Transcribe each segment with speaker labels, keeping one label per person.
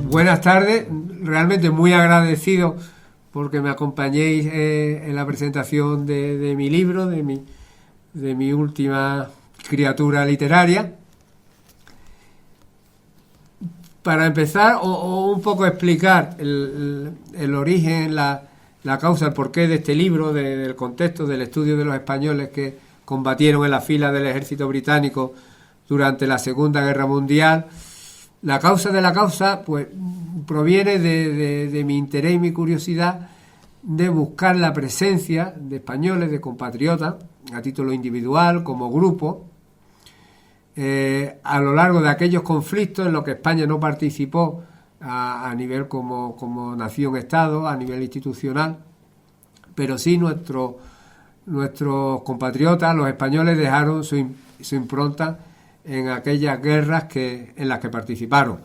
Speaker 1: Buenas tardes, realmente muy agradecido porque me acompañéis en la presentación de mi libro, de mi última criatura literaria. Para empezar, o un poco explicar el origen, la causa, el porqué de este libro, del contexto, del estudio de los españoles que combatieron en las filas del ejército británico durante la Segunda Guerra Mundial. La causa de la causa, pues, proviene de mi interés y mi curiosidad de buscar la presencia de españoles, de compatriotas, a título individual, como grupo, a lo largo de aquellos conflictos en los que España no participó a nivel como nación-estado, a nivel institucional, pero sí nuestros compatriotas, los españoles, dejaron su impronta en aquellas guerras en las que participaron.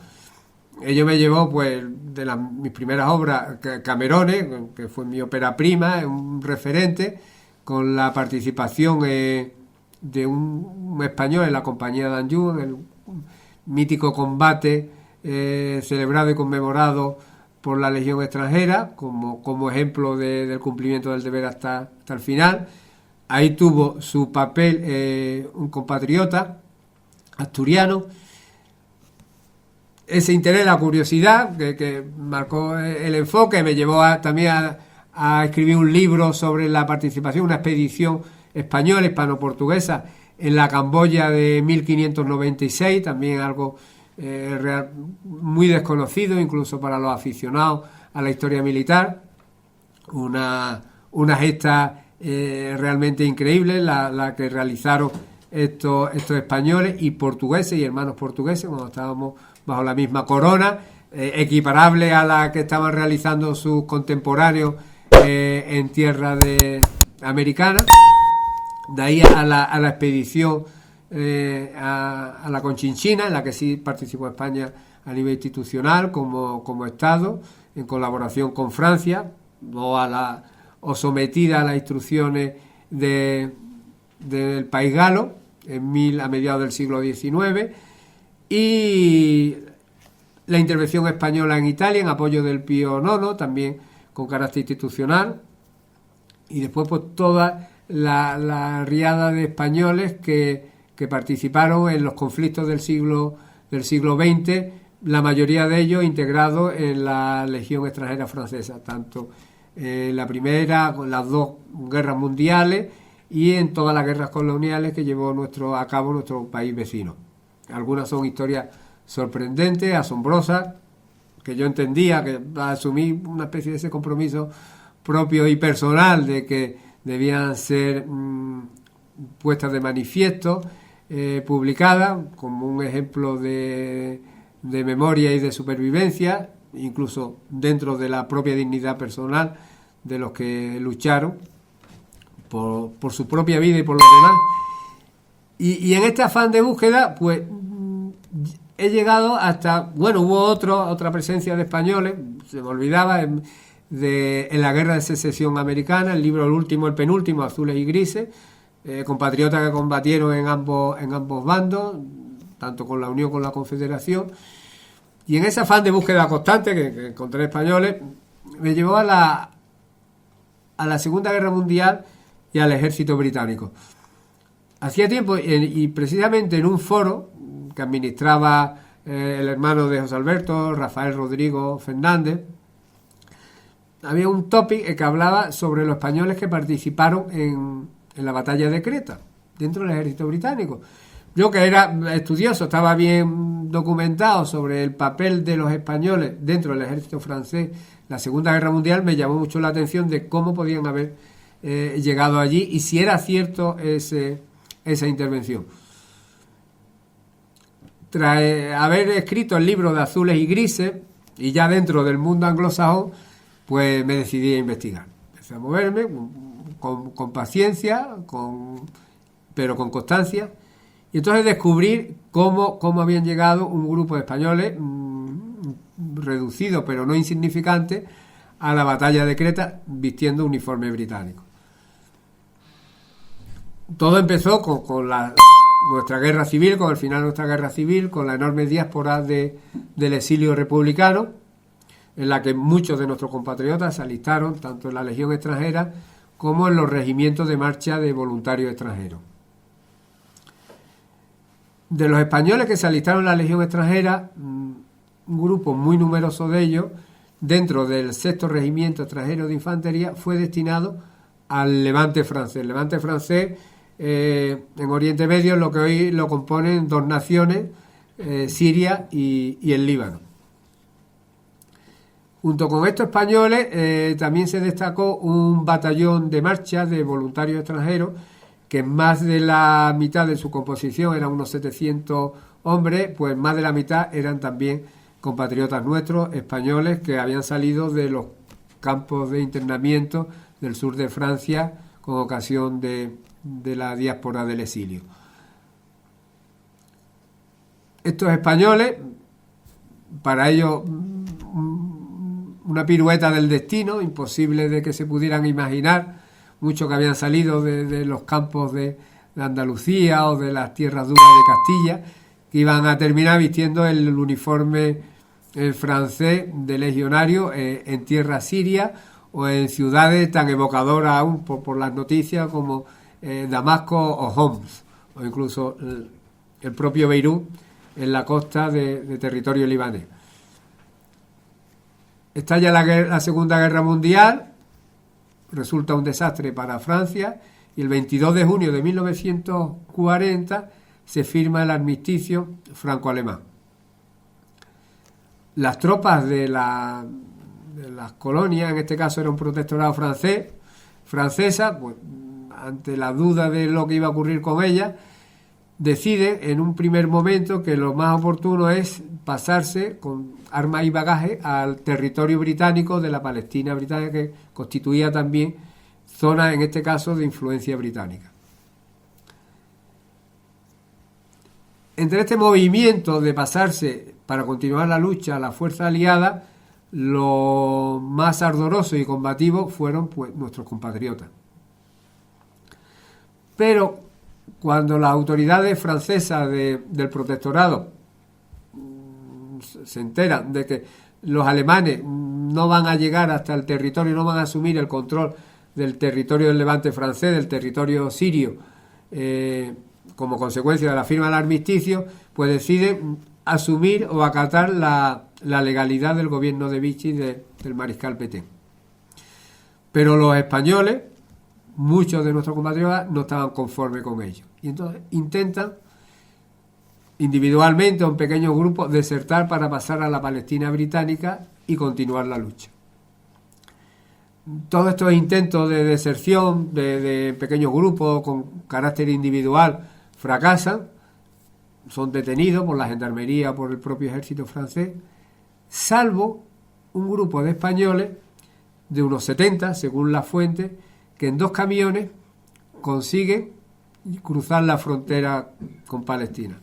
Speaker 1: Ello me llevó, pues, de mis primeras obras, Camerones, que fue mi ópera prima, un referente, con la participación de un español en la compañía de Anjou, en el mítico combate celebrado y conmemorado por la Legión extranjera, como ejemplo del cumplimiento del deber hasta el final. Ahí tuvo su papel un compatriota asturiano. Ese interés, la curiosidad que marcó el enfoque, me llevó también a escribir un libro sobre la participación, una expedición española, hispano-portuguesa, en la Camboya de 1596, también algo muy desconocido, incluso para los aficionados a la historia militar. Una gesta realmente increíble, la que realizaron estos españoles y portugueses y hermanos portugueses cuando estábamos bajo la misma corona, equiparable a la que estaban realizando sus contemporáneos en tierra americana. De ahí a la expedición a la Conchinchina, en la que sí participó España a nivel institucional como Estado, en colaboración con Francia, o sometida a las instrucciones del país galo a mediados del siglo XIX, y la intervención española en Italia en apoyo del Pío IX, también con carácter institucional, y después, pues, toda la riada de españoles que participaron en los conflictos del siglo XX, la mayoría de ellos integrados en la Legión extranjera francesa, tanto en la primera, con las dos guerras mundiales, y en todas las guerras coloniales que llevó a cabo nuestro país vecino. Algunas son historias sorprendentes, asombrosas, que yo entendía que asumí una especie de ese compromiso propio y personal de que debían ser puestas de manifiesto, publicadas como un ejemplo de memoria y de supervivencia, incluso dentro de la propia dignidad personal de los que lucharon por su propia vida y por los demás. Y en este afán de búsqueda, pues, he llegado hasta, bueno, hubo otra presencia de españoles, se me olvidaba, en la Guerra de Secesión Americana, el libro, el último, el penúltimo, Azules y Grises, compatriotas que combatieron en ambos bandos, tanto con la Unión como con la Confederación. Y en ese afán de búsqueda constante que encontré españoles, me llevó a la Segunda Guerra Mundial y al ejército británico. Hacía tiempo, y precisamente en un foro que administraba el hermano de José Alberto, Rafael Rodrigo Fernández, había un topic que hablaba sobre los españoles que participaron en la batalla de Creta, dentro del ejército británico. Yo, que era estudioso, estaba bien documentado sobre el papel de los españoles dentro del ejército francés, la Segunda Guerra Mundial, me llamó mucho la atención de cómo podían haber llegado allí y si era cierto esa intervención. Tras haber escrito el libro de Azules y Grises, y ya dentro del mundo anglosajón, pues me decidí a investigar. Empecé a moverme con paciencia, pero con constancia, y entonces descubrir cómo habían llegado un grupo de españoles reducido, pero no insignificante, a la batalla de Creta vistiendo uniforme británico. Todo empezó con nuestra guerra civil, con el final de nuestra guerra civil, con la enorme diáspora del exilio republicano, en la que muchos de nuestros compatriotas se alistaron tanto en la Legión extranjera como en los regimientos de marcha de voluntarios extranjeros. De los españoles que se alistaron en la Legión extranjera, un grupo muy numeroso de ellos, dentro del 6º Regimiento Extranjero de Infantería, fue destinado al Levante francés. El Levante francés, en Oriente Medio, lo que hoy lo componen 2 naciones, Siria y el Líbano. Junto con estos españoles, también se destacó un batallón de marcha de voluntarios extranjeros, que más de la mitad de su composición, eran unos 700 hombres, pues más de la mitad eran también compatriotas nuestros, españoles, que habían salido de los campos de internamiento del sur de Francia con ocasión de la diáspora del exilio. Estos españoles, para ellos una pirueta del destino, imposible de que se pudieran imaginar, muchos que habían salido de los campos de Andalucía o de las tierras duras de Castilla, que iban a terminar vistiendo el uniforme francés de legionario en tierra siria o en ciudades tan evocadoras aún por las noticias como Damasco o Homs, o incluso el propio Beirut en la costa de territorio libanés. Estalla la Segunda Guerra Mundial, resulta un desastre para Francia, y el 22 de junio de 1940 se firma el armisticio franco-alemán. Las tropas de las colonias, en este caso era un protectorado francesa, pues ante la duda de lo que iba a ocurrir con ella, deciden en un primer momento que lo más oportuno es pasarse con armas y bagaje al territorio británico de la Palestina británica, que constituía también zona, en este caso, de influencia británica. Entre este movimiento de pasarse para continuar la lucha a la fuerza aliada, lo más ardoroso y combativo fueron pues nuestros compatriotas. Pero cuando las autoridades francesas del protectorado se enteran de que los alemanes no van a llegar hasta el territorio, no van a asumir el control del territorio del Levante francés, del territorio sirio, como consecuencia de la firma del armisticio, pues deciden asumir o acatar la legalidad del gobierno de Vichy del mariscal Pétain. Pero los españoles, muchos de nuestros compatriotas, no estaban conformes con ello. Y entonces intentan, individualmente o en pequeños grupos, desertar para pasar a la Palestina británica y continuar la lucha. Todos estos intentos de deserción de pequeños grupos con carácter individual fracasan, son detenidos por la gendarmería o por el propio ejército francés, salvo un grupo de españoles de unos 70, según la fuente, que en 2 camiones consiguen cruzar la frontera con Palestina.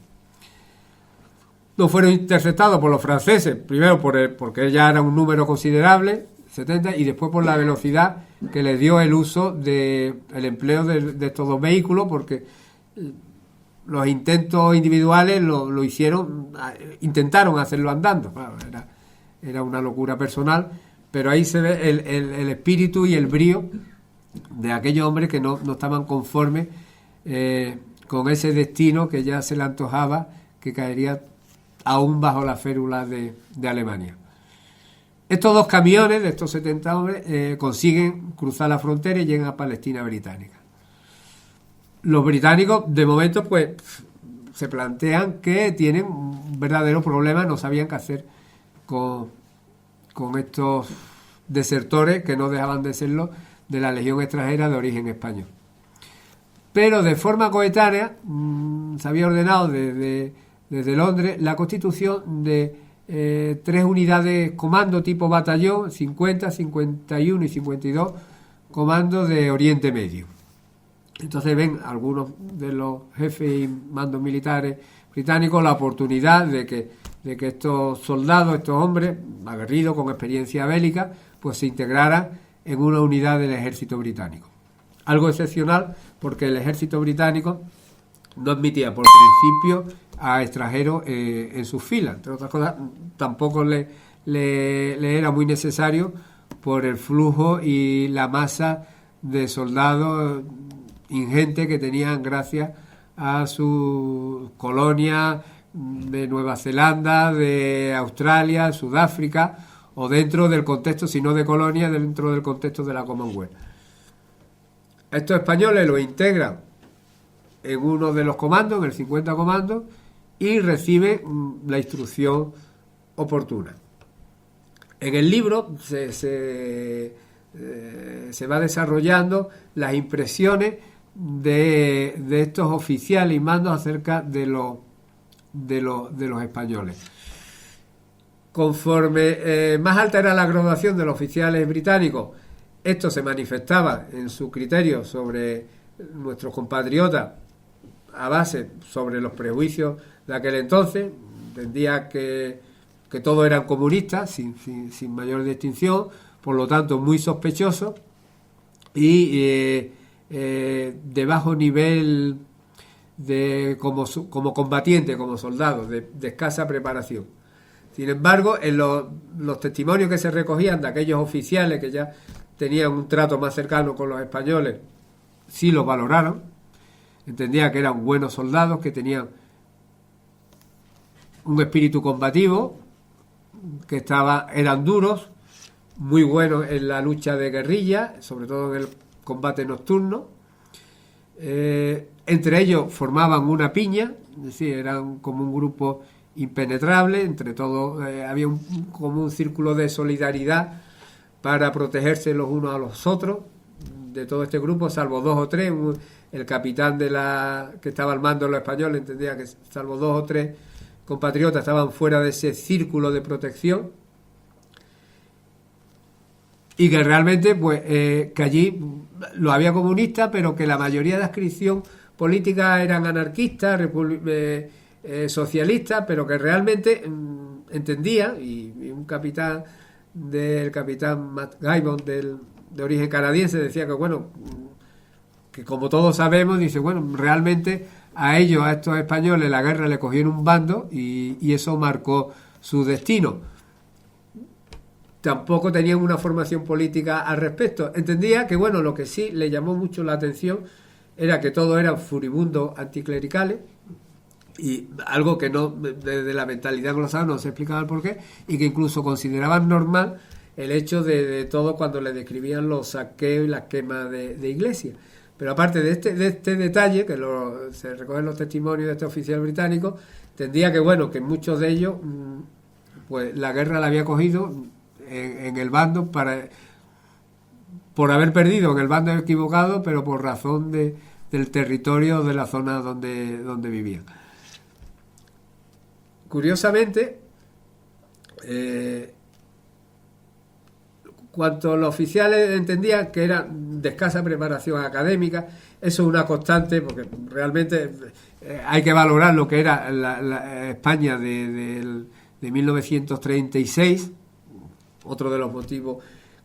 Speaker 1: No fueron interceptados por los franceses, primero porque ya era un número considerable, 70, y después por la velocidad que les dio el uso el empleo de estos 2 vehículos, porque los intentos individuales lo hicieron, intentaron hacerlo andando. Claro, era una locura personal, pero ahí se ve el espíritu y el brío de aquellos hombres que no estaban conformes con ese destino que ya se le antojaba, que caería aún bajo la férula de Alemania. Estos 2 camiones de estos 70 hombres consiguen cruzar la frontera y llegan a Palestina británica. Los británicos, de momento, pues se plantean que tienen un verdadero problema, no sabían qué hacer con estos desertores, que no dejaban de serlo, de la Legión extranjera de origen español. Pero de forma coetánea se había ordenado desde Londres la constitución de 3 unidades comando tipo batallón, 50, 51 y 52 comandos de Oriente Medio. Entonces ven algunos de los jefes y mandos militares británicos la oportunidad de que estos soldados, estos hombres aguerridos con experiencia bélica, pues se integraran en una unidad del ejército británico. Algo excepcional, porque el ejército británico no admitía por principio a extranjeros en sus filas. Entre otras cosas, tampoco le era muy necesario por el flujo y la masa de soldados ingentes que tenían gracias a sus colonias de Nueva Zelanda, de Australia, Sudáfrica, o dentro del contexto, si no de colonia, dentro del contexto de la Commonwealth. Estos españoles los integran en uno de los comandos, en el 50 Comando, y reciben la instrucción oportuna. En el libro se va desarrollando las impresiones de estos oficiales y mandos acerca de los españoles. Conforme más alta era la graduación de los oficiales británicos, esto se manifestaba en su criterio sobre nuestros compatriotas a base sobre los prejuicios de aquel entonces. Entendía que todos eran comunistas sin mayor distinción, por lo tanto muy sospechosos y de bajo nivel como combatientes, como soldados, de escasa preparación. Sin embargo, en los testimonios que se recogían de aquellos oficiales que ya tenían un trato más cercano con los españoles, sí los valoraron, entendía que eran buenos soldados, que tenían un espíritu combativo, que eran duros, muy buenos en la lucha de guerrilla, sobre todo en el combate nocturno. Entre ellos formaban una piña, es decir, eran como un grupo impenetrable, entre todos había como un círculo de solidaridad para protegerse los unos a los otros de todo este grupo, salvo dos o tres. El capitán que estaba al mando de los españoles entendía que salvo dos o tres compatriotas estaban fuera de ese círculo de protección, y que realmente pues que allí lo había comunistas, pero que la mayoría de adscripción política eran anarquistas, socialistas, pero que realmente entendía, y un capitán Matt Gaimon de origen canadiense decía que bueno, que como todos sabemos, dice, bueno, realmente a estos españoles, la guerra le cogieron un bando y eso marcó su destino. Tampoco tenían una formación política al respecto. Entendía que, bueno, lo que sí le llamó mucho la atención era que todos eran furibundos anticlericales, y algo que no, desde la mentalidad anglosajona no se explicaba el porqué, y que incluso consideraban normal el hecho de todo cuando le describían los saqueos y las quemas de iglesias. Pero aparte de este detalle, que se recogen los testimonios de este oficial británico, entendía que, bueno, que muchos de ellos, pues la guerra la había cogido en el bando por haber perdido en el bando equivocado, pero por razón del territorio de la zona donde vivían. Curiosamente, cuanto los oficiales entendían que eran de escasa preparación académica, eso es una constante, porque realmente hay que valorar lo que era la España de 1936, otro de los motivos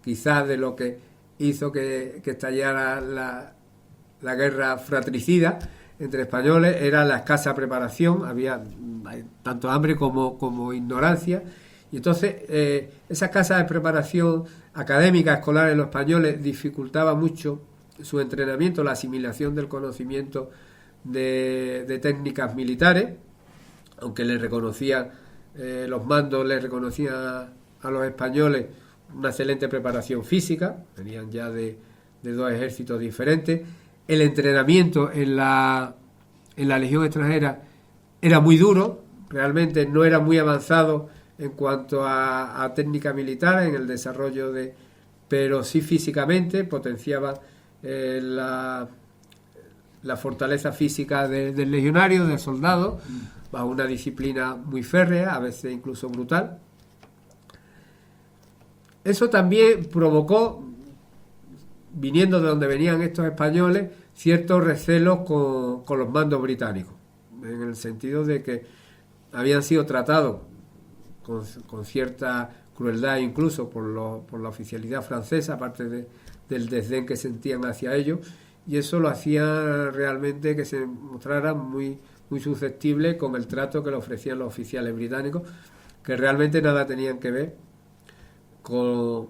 Speaker 1: quizás de lo que hizo que estallara la guerra fratricida entre españoles, era la escasa preparación, había tanto hambre como ignorancia, y entonces esa escasa preparación académica escolar en los españoles dificultaba mucho su entrenamiento, la asimilación del conocimiento de técnicas militares, aunque les reconocían los mandos, les reconocían a los españoles una excelente preparación física, venían ya de dos ejércitos diferentes. El entrenamiento en la Legión extranjera era muy duro, realmente no era muy avanzado en cuanto a técnica militar, en el desarrollo pero sí físicamente potenciaba la fortaleza física del legionario, del soldado, bajo una disciplina muy férrea, a veces incluso brutal. Eso también provocó, viniendo de donde venían estos españoles, ciertos recelos con los mandos británicos, en el sentido de que habían sido tratados con cierta crueldad incluso por la oficialidad francesa, aparte del desdén que sentían hacia ellos, y eso lo hacía realmente que se mostrara muy, muy susceptible con el trato que le ofrecían los oficiales británicos, que realmente nada tenían que ver con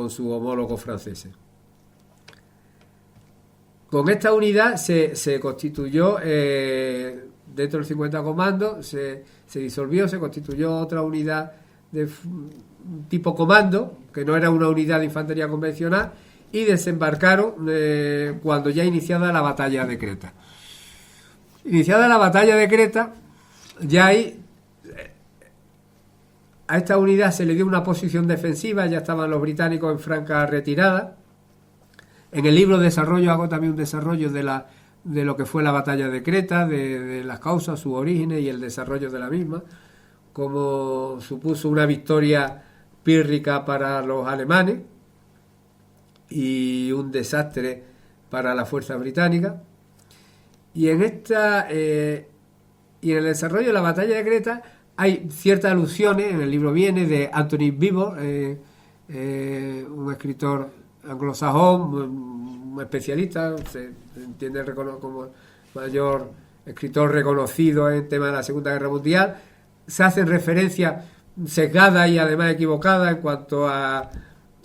Speaker 1: sus homólogos franceses. Con esta unidad se constituyó, dentro del 50 Comando, se disolvió, se constituyó otra unidad de tipo comando, que no era una unidad de infantería convencional, y desembarcaron cuando ya iniciada la batalla de Creta. Iniciada la batalla de Creta, ya ahí a esta unidad se le dio una posición defensiva, ya estaban los británicos en franca retirada. En el libro Desarrollo hago también un desarrollo de lo que fue la batalla de Creta, de las causas, sus orígenes y el desarrollo de la misma, como supuso una victoria pírrica para los alemanes y un desastre para la fuerza británica. Y en el desarrollo de la batalla de Creta hay ciertas alusiones, en el libro viene de Anthony Beevor, un escritor anglosajón, un especialista, se entiende como mayor escritor reconocido en tema de la Segunda Guerra Mundial. Se hacen referencias sesgadas y además equivocadas en cuanto a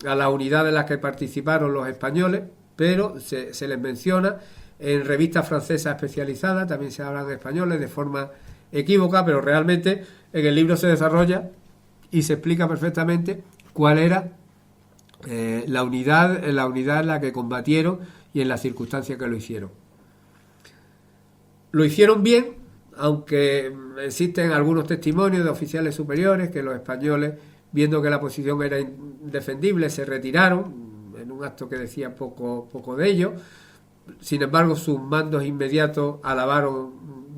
Speaker 1: las unidades en las que participaron los españoles, pero se les menciona en revistas francesas especializadas, también se hablan de españoles de forma equívoca, pero realmente en el libro se desarrolla y se explica perfectamente cuál era la unidad en la que combatieron y en las circunstancias que lo hicieron. Lo hicieron bien, aunque existen algunos testimonios de oficiales superiores que los españoles, viendo que la posición era indefendible, se retiraron, en un acto que decía poco de ello. Sin embargo, sus mandos inmediatos alabaron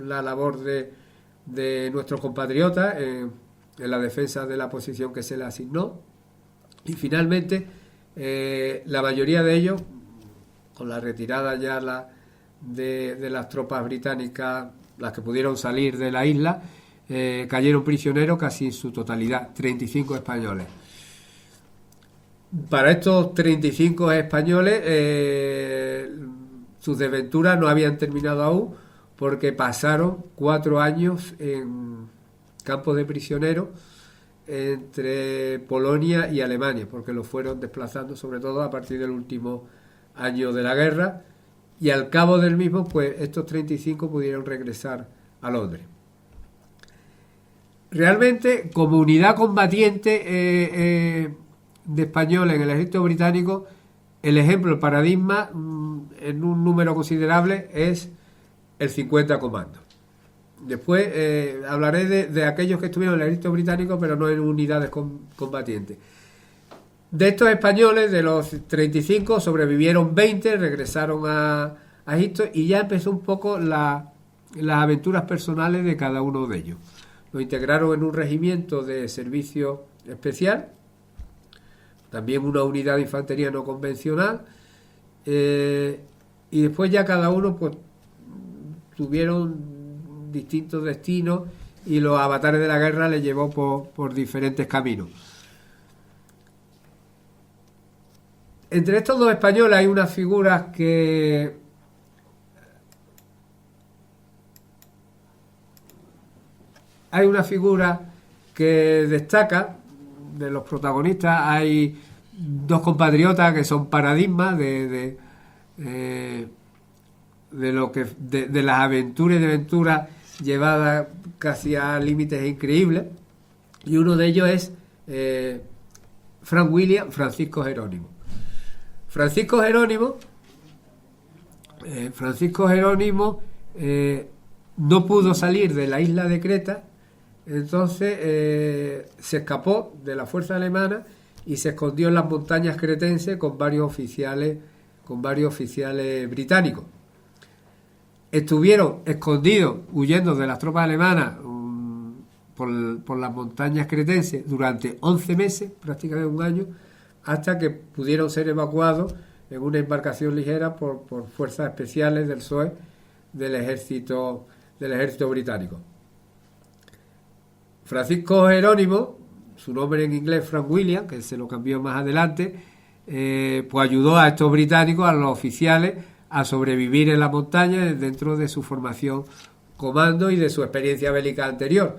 Speaker 1: la labor de nuestros compatriotas en la defensa de la posición que se les asignó. Y finalmente, la mayoría de ellos, con la retirada ya de las tropas británicas, las que pudieron salir de la isla, cayeron prisioneros casi en su totalidad, 35 españoles. Para estos 35 españoles, sus desventuras no habían terminado aún, porque pasaron 4 años en campos de prisioneros entre Polonia y Alemania, porque los fueron desplazando sobre todo a partir del último año de la guerra, y al cabo del mismo, pues estos 35 pudieron regresar a Londres. Realmente, como unidad combatiente de españoles en el ejército británico, el ejemplo, el paradigma, en un número considerable, es el 50 Comando. Después hablaré de aquellos que estuvieron en el ejército británico, pero no en unidades combatientes. De estos españoles, de los 35, sobrevivieron 20, regresaron a Egipto, y ya empezó un poco las aventuras personales de cada uno de ellos. Lo integraron en un regimiento de servicio especial, también una unidad de infantería no convencional, y después ya cada uno pues tuvieron distintos destinos, y los avatares de la guerra les llevó por diferentes caminos. Entre estos dos españoles hay unas figuras que destaca de los protagonistas. Hay dos compatriotas que son paradigmas de las aventuras y desventuras llevadas casi a límites increíbles, y uno de ellos es Francisco Jerónimo. Francisco Jerónimo no pudo salir de la isla de Creta, entonces se escapó de la fuerza alemana y se escondió en las montañas cretenses con varios oficiales británicos. Estuvieron escondidos, huyendo de las tropas alemanas por las montañas cretenses durante 11 meses, prácticamente un año, hasta que pudieron ser evacuados en una embarcación ligera por fuerzas especiales del PSOE del ejército británico. Francisco Jerónimo, su nombre en inglés Frank William, que se lo cambió más adelante, pues ayudó a estos británicos, a los oficiales, a sobrevivir en la montaña dentro de su formación comando y de su experiencia bélica anterior.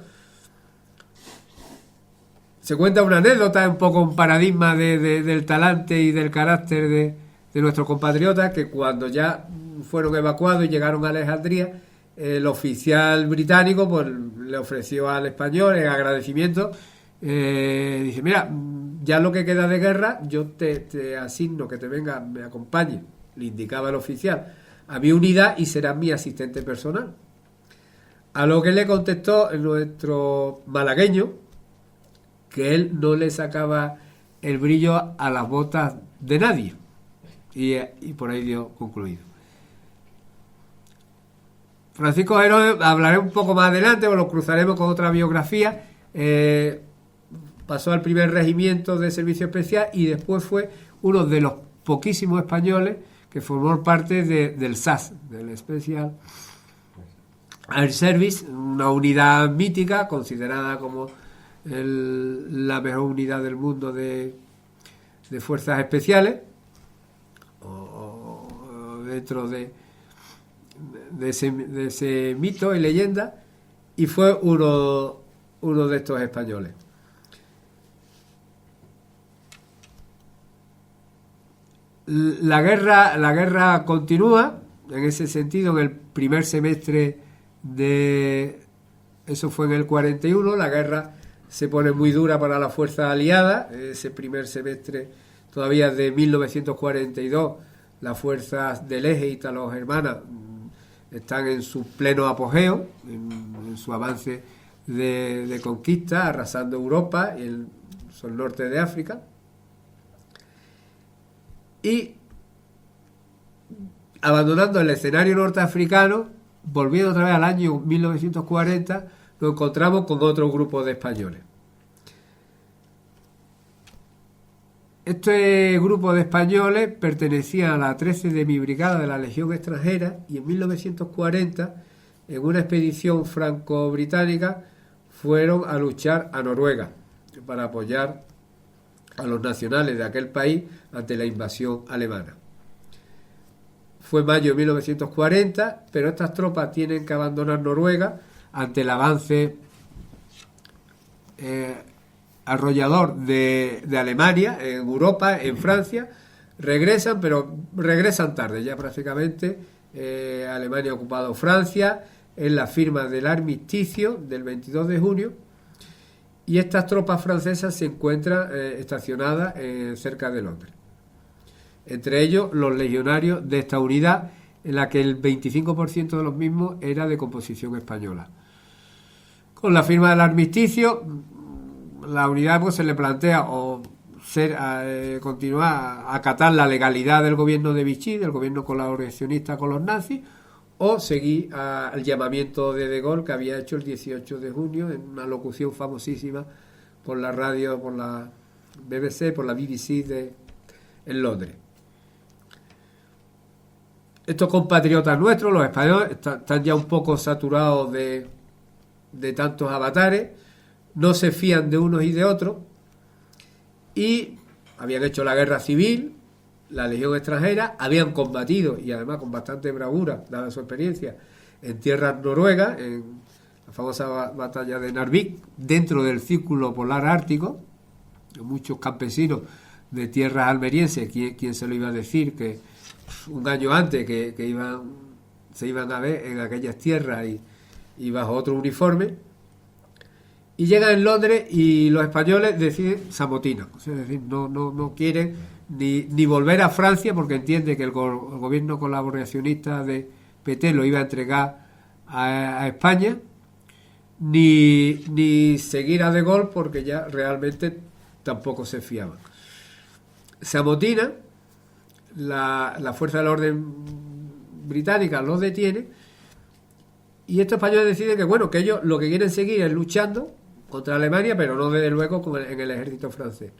Speaker 1: Se cuenta una anécdota, un poco un paradigma del talante y del carácter de nuestros compatriotas, que cuando ya fueron evacuados y llegaron a Alejandría, el oficial británico pues le ofreció al español en agradecimiento, dice, mira, ya lo que queda de guerra yo te asigno que te venga, me acompañe, le indicaba el oficial, a mi unidad y serás mi asistente personal. A lo que le contestó nuestro malagueño que él no le sacaba el brillo a las botas de nadie, y por ahí dio concluido. Francisco Gerones, hablaré un poco más adelante, o lo cruzaremos con otra biografía. Pasó al primer regimiento de servicio especial y después fue uno de los poquísimos españoles que formó parte del SAS, del Special Air Service, una unidad mítica considerada como la mejor unidad del mundo de fuerzas especiales, o dentro de ese mito y leyenda, y fue uno de estos españoles. La guerra continúa en ese sentido. En el primer semestre eso fue en el 41, la guerra se pone muy dura para la fuerza aliada. Ese primer semestre todavía de 1942, las fuerzas del eje ítalo-germana están en su pleno apogeo, en su avance de conquista, arrasando Europa y el norte de África. Y abandonando el escenario norteafricano, volviendo otra vez al año 1940, nos encontramos con otro grupo de españoles. Este grupo de españoles pertenecía a la 13 de mi brigada de la Legión extranjera, y en 1940, en una expedición franco-británica, fueron a luchar a Noruega para apoyar a los nacionales de aquel país ante la invasión alemana. Fue mayo de 1940, pero estas tropas tienen que abandonar Noruega ante el avance arrollador de Alemania en Europa, en Francia. Regresan, pero regresan tarde, ya prácticamente Alemania ha ocupado Francia en la firma del armisticio del 22 de junio, y estas tropas francesas se encuentran estacionadas cerca de Londres. Entre ellos los legionarios de esta unidad, en la que el 25% de los mismos era de composición española. Con la firma del armisticio, la unidad pues se le plantea o continuar a acatar la legalidad del gobierno de Vichy, del gobierno colaboracionista con los nazis, o seguir al llamamiento de Gaulle, que había hecho el 18 de junio en una locución famosísima por la radio, por la BBC, por la BBC en Londres. Estos compatriotas nuestros, los españoles, están ya un poco saturados de tantos avatares, no se fían de unos y de otros, y habían hecho la guerra civil, la Legión extranjera, habían combatido, y además con bastante bravura, dada su experiencia, en tierras noruegas, en la famosa batalla de Narvik, dentro del círculo polar ártico. Muchos campesinos de tierras almerienses, ¿quién se lo iba a decir? Que un año antes que se iban a ver en aquellas tierras y bajo otro uniforme, y llegan en Londres y los españoles deciden se amotinan, es decir, no quieren ni volver a Francia, porque entiende que el gobierno colaboracionista de Pétain lo iba a entregar a España, ni seguir a De Gaulle, porque ya realmente tampoco se fiaban. Se amotinan, la fuerza del orden británica los detiene, y estos españoles deciden que ellos lo que quieren seguir es luchando contra Alemania, pero no desde luego en el ejército francés.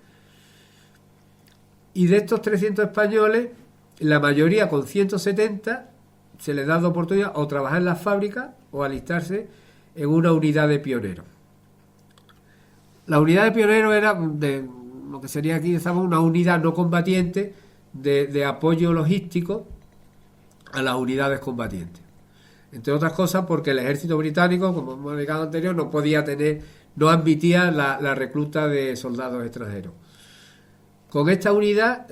Speaker 1: Y de estos 300 españoles, la mayoría, con 170, se les da la oportunidad o trabajar en las fábricas o alistarse en una unidad de pioneros. La unidad de pioneros era de lo que sería aquí, una unidad no combatiente de apoyo logístico a las unidades combatientes. Entre otras cosas porque el ejército británico, como hemos indicado anterior, no admitía la recluta de soldados extranjeros. Con esta unidad,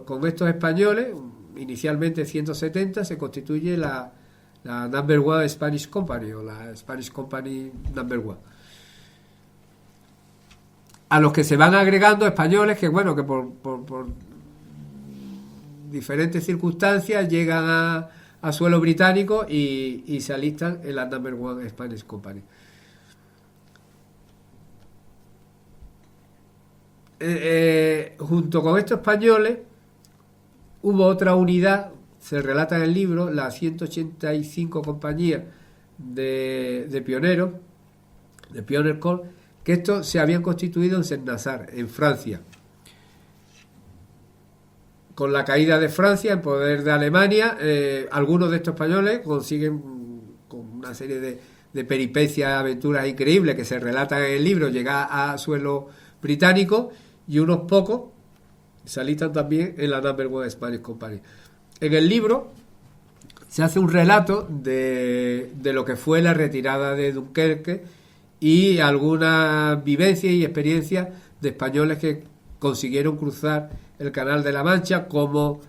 Speaker 1: con estos españoles, inicialmente 170, se constituye la Number One Spanish Company, o la Spanish Company Number One. A los que se van agregando españoles que, bueno, que por diferentes circunstancias llegan a suelo británico y se alistan en la Number One Spanish Company. Junto con estos españoles hubo otra unidad, se relata en el libro, la 185 compañía de pioneros, de Pioneer Corps, que estos se habían constituido en Saint-Nazaire, en Francia. Con la caída de Francia en poder de Alemania, algunos de estos españoles consiguen, con una serie de peripecias, aventuras increíbles que se relatan en el libro, llegar a suelo británico, y unos pocos se alistan también en la Number One Spanish Company. En el libro se hace un relato de lo que fue la retirada de Dunkerque y algunas vivencias y experiencias de españoles que consiguieron cruzar el Canal de la Mancha, cómo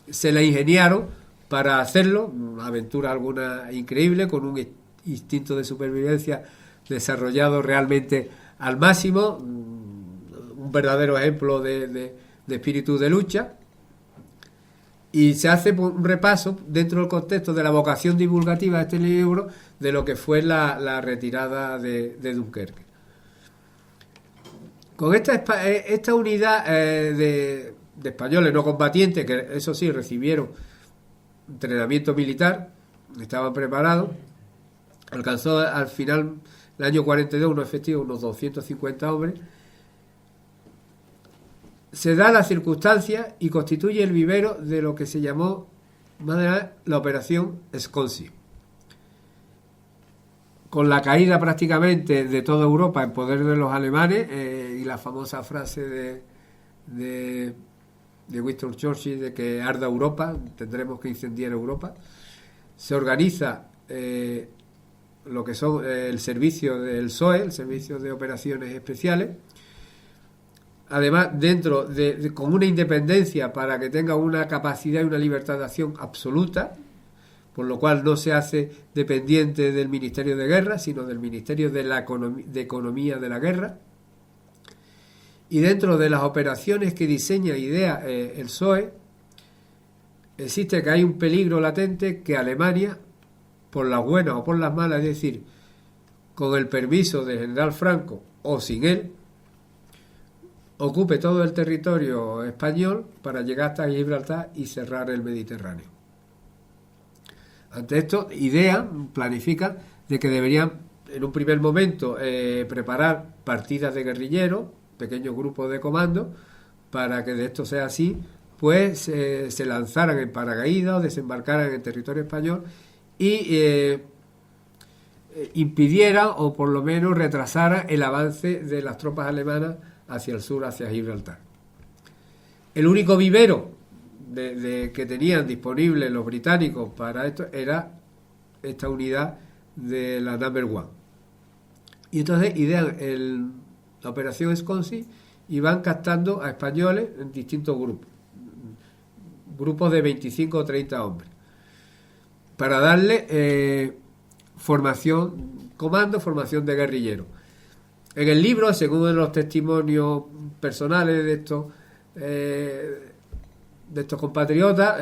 Speaker 1: se la ingeniaron para hacerlo, una aventura alguna increíble, con un instinto de supervivencia desarrollado realmente al máximo, un verdadero ejemplo de espíritu de lucha. Y se hace un repaso dentro del contexto de la vocación divulgativa de este libro de lo que fue la retirada de Dunkerque. Con esta unidad de españoles no combatientes, que eso sí recibieron entrenamiento militar, estaban preparados, alcanzó al final, el año 42, unos efectivos, unos 250 hombres. Se da la circunstancia y constituye el vivero de lo que se llamó la Operación Sconsi. Con la caída prácticamente de toda Europa en poder de los alemanes, y la famosa frase de Winston Churchill de que arda Europa, tendremos que incendiar Europa, se organiza lo que son el servicio del SOE, el Servicio de Operaciones Especiales, además dentro con una independencia para que tenga una capacidad y una libertad de acción absoluta, por lo cual no se hace dependiente del Ministerio de Guerra, sino del Ministerio de Economía de la Guerra. Y dentro de las operaciones que diseña e idea el SOE, existe que hay un peligro latente que Alemania, por las buenas o por las malas, es decir, con el permiso del general Franco o sin él, ocupe todo el territorio español para llegar hasta Gibraltar y cerrar el Mediterráneo. Ante esto, planifican de que deberían en un primer momento preparar partidas de guerrilleros, pequeños grupos de comando, para que de esto sea así, pues se lanzaran en paracaídas o desembarcaran en el territorio español y impidieran o por lo menos retrasaran el avance de las tropas alemanas hacia el sur, hacia Gibraltar. El único vivero que tenían disponible los británicos para esto era esta unidad de la Number One. Y entonces idean la operación Sconsi y van captando a españoles en distintos grupos de 25 o 30 hombres, para darle formación de guerrillero. En el libro, según los testimonios personales de estos compatriotas,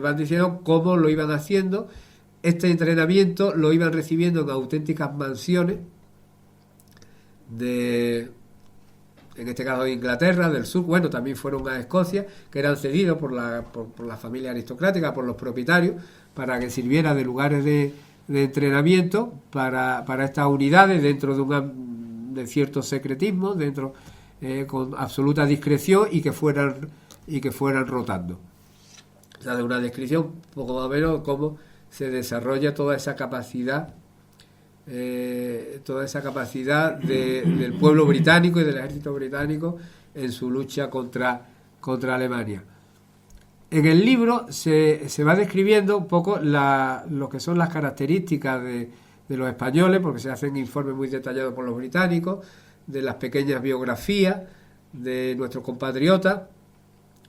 Speaker 1: van diciendo cómo lo iban haciendo. Este entrenamiento lo iban recibiendo en auténticas mansiones en este caso de Inglaterra, del sur, bueno, también fueron a Escocia, que eran cedidos por la familia aristocrática, por los propietarios, para que sirviera de lugares de entrenamiento para estas unidades dentro de cierto secretismo, con absoluta discreción y que fueran rotando. O sea, de una descripción poco más o menos cómo se desarrolla toda esa capacidad del pueblo británico y del ejército británico en su lucha contra Alemania. En el libro se va describiendo un poco lo que son las características de los españoles, porque se hacen informes muy detallados por los británicos, de las pequeñas biografías de nuestros compatriotas,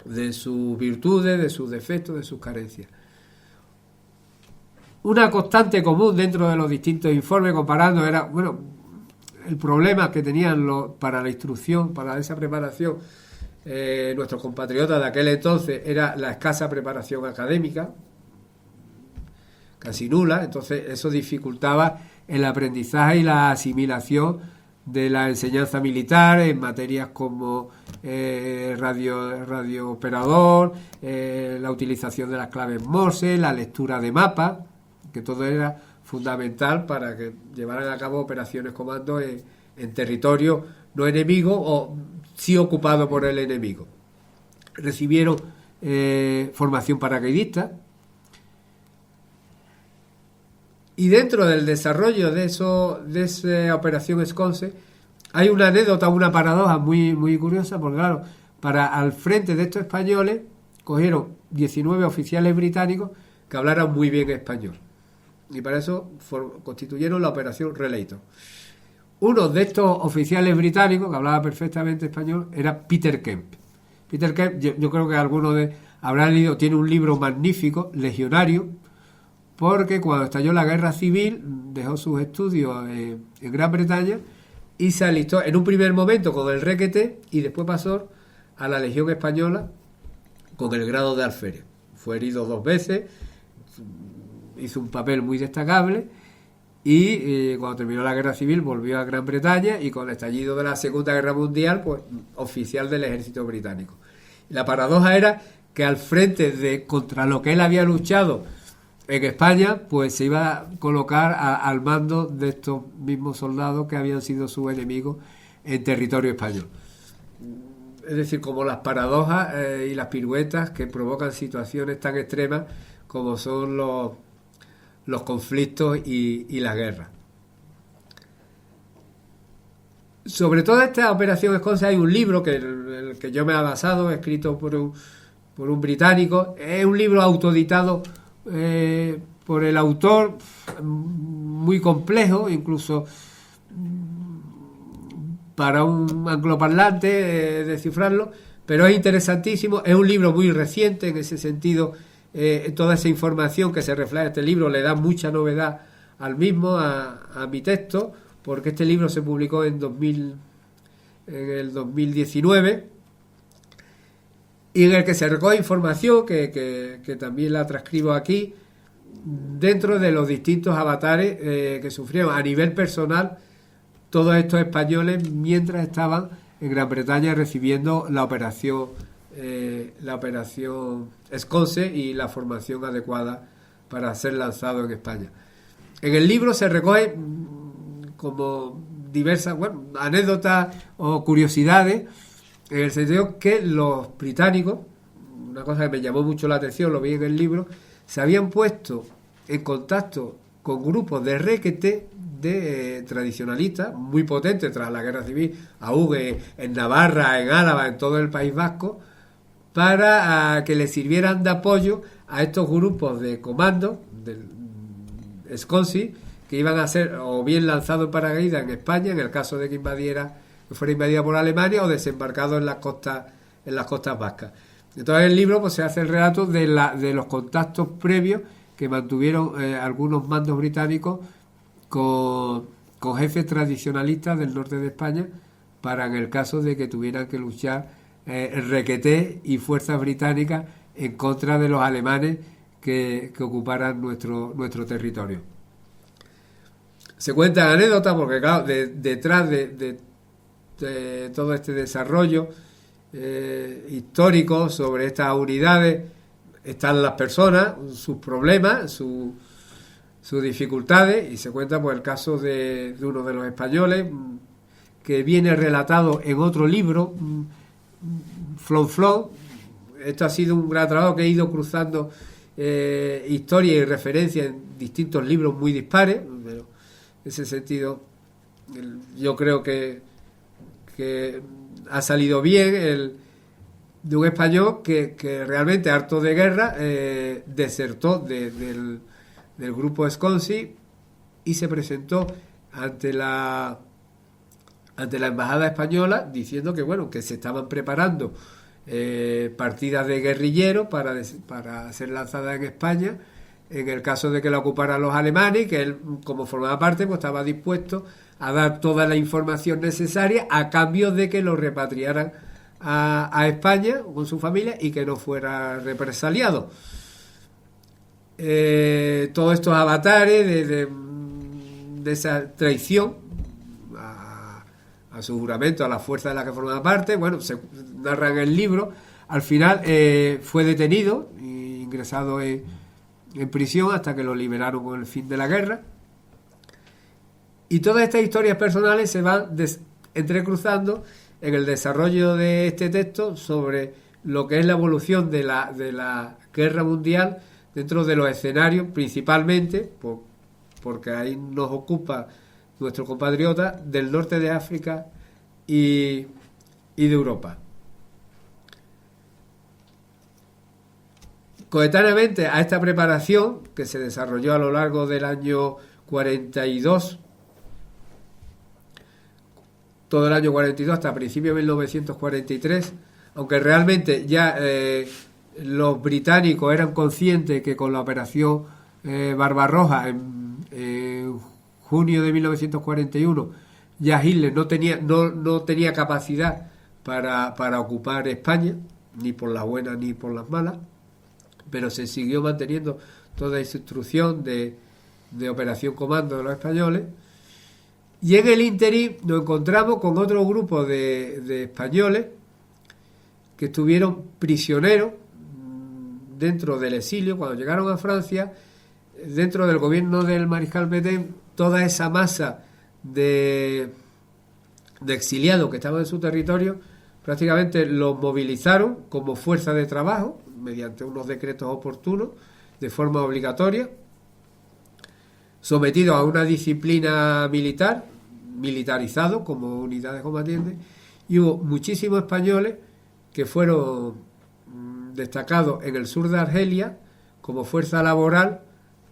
Speaker 1: de sus virtudes, de sus defectos, de sus carencias. Una constante común dentro de los distintos informes comparando era, bueno, el problema que tenían para la instrucción, para esa preparación, nuestros compatriotas de aquel entonces era la escasa preparación académica, casi nula. Entonces eso dificultaba el aprendizaje y la asimilación de la enseñanza militar en materias como radio operador, la utilización de las claves Morse, la lectura de mapas, que todo era fundamental para que llevaran a cabo operaciones comando en territorio no enemigo o sí ocupado por el enemigo. Recibieron formación paracaidista, y dentro del desarrollo de esa operación Esconce hay una anécdota, una paradoja muy, muy curiosa, porque claro, al frente de estos españoles cogieron 19 oficiales británicos que hablaran muy bien español, y para eso constituyeron la operación Relator. Uno de estos oficiales británicos que hablaba perfectamente español era Peter Kemp. Peter Kemp, yo creo que algunos habrán leído, tiene un libro magnífico, Legionario, porque cuando estalló la guerra civil dejó sus estudios en Gran Bretaña y se alistó en un primer momento con el requete y después pasó a la Legión Española con el grado de alférez. Fue herido 2 veces, hizo un papel muy destacable y cuando terminó la guerra civil volvió a Gran Bretaña y con el estallido de la Segunda Guerra Mundial, pues oficial del ejército británico. La paradoja era que al frente contra lo que él había luchado en España, pues se iba a colocar al mando de estos mismos soldados que habían sido sus enemigos en territorio español. Es decir, como las paradojas y las piruetas que provocan situaciones tan extremas como son los conflictos y las guerras. Sobre toda esta operación Esconce hay un libro el que yo me he basado, escrito por un británico. Es un libro autoeditado por el autor, muy complejo, incluso para un angloparlante descifrarlo, pero es interesantísimo. Es un libro muy reciente en ese sentido. Toda esa información que se refleja en este libro le da mucha novedad al mismo, a mi texto, porque este libro se publicó en el 2019, y en el que se recoge información que también la transcribo aquí, dentro de los distintos avatares que sufrieron a nivel personal todos estos españoles mientras estaban en Gran Bretaña recibiendo la operación Esconce y la formación adecuada para ser lanzado en España. En el libro se recoge como diversas anécdotas o curiosidades, en el sentido que los británicos, una cosa que me llamó mucho la atención, lo vi en el libro, se habían puesto en contacto con grupos de requete de tradicionalistas muy potentes tras la guerra civil, aún en Navarra, en Álava, en todo el País Vasco, para que les sirvieran de apoyo a estos grupos de comando del Esconce, que iban a ser o bien lanzados en paracaídas en España, en el caso de que fuera invadida por Alemania, o desembarcados en las costas vascas. Entonces en el libro pues se hace el relato de los contactos previos que mantuvieron algunos mandos británicos con jefes tradicionalistas del norte de España, para en el caso de que tuvieran que luchar el requeté y fuerzas británicas en contra de los alemanes que ocuparan nuestro territorio. Se cuentan anécdotas porque, claro, detrás de todo este desarrollo histórico sobre estas unidades están las personas, sus problemas, sus dificultades, y se cuenta pues el caso de uno de los españoles que viene relatado en otro libro, Flon. Esto ha sido un gran trabajo que he ido cruzando historia y referencia en distintos libros muy dispares, pero en ese sentido yo creo que ha salido bien de un español que realmente, harto de guerra, desertó del grupo Sconsi y se presentó ante la embajada española diciendo que bueno, que se estaban preparando partidas de guerrilleros para ser lanzadas en España en el caso de que la ocuparan los alemanes, y que él, como formaba parte, pues estaba dispuesto a dar toda la información necesaria a cambio de que lo repatriaran a España con su familia y que no fuera represaliado. Todos estos avatares de esa traición a su juramento, a la fuerza de la que formaba parte, bueno, se narra en el libro. Al final fue detenido e ingresado en prisión hasta que lo liberaron con el fin de la guerra. Y todas estas historias personales se van entrecruzando en el desarrollo de este texto sobre lo que es la evolución de la guerra mundial dentro de los escenarios, principalmente porque ahí nos ocupa nuestro compatriota del norte de África y de Europa. Coetáneamente a esta preparación, que se desarrolló a lo largo del año 42, todo el año 42 hasta principios de 1943, aunque realmente ya los británicos eran conscientes que con la operación Barbarroja en junio de 1941 ya Hitler no tenía capacidad para ocupar España, ni por las buenas ni por las malas, pero se siguió manteniendo toda esa instrucción de operación comando de los españoles. Y en el ínterin nos encontramos con otro grupo de españoles que estuvieron prisioneros dentro del exilio cuando llegaron a Francia, dentro del gobierno del mariscal Pétain. Toda esa masa de exiliados que estaban en su territorio prácticamente los movilizaron como fuerza de trabajo mediante unos decretos oportunos de forma obligatoria, sometidos a una disciplina militar, militarizados como unidades combatientes, y hubo muchísimos españoles que fueron destacados en el sur de Argelia como fuerza laboral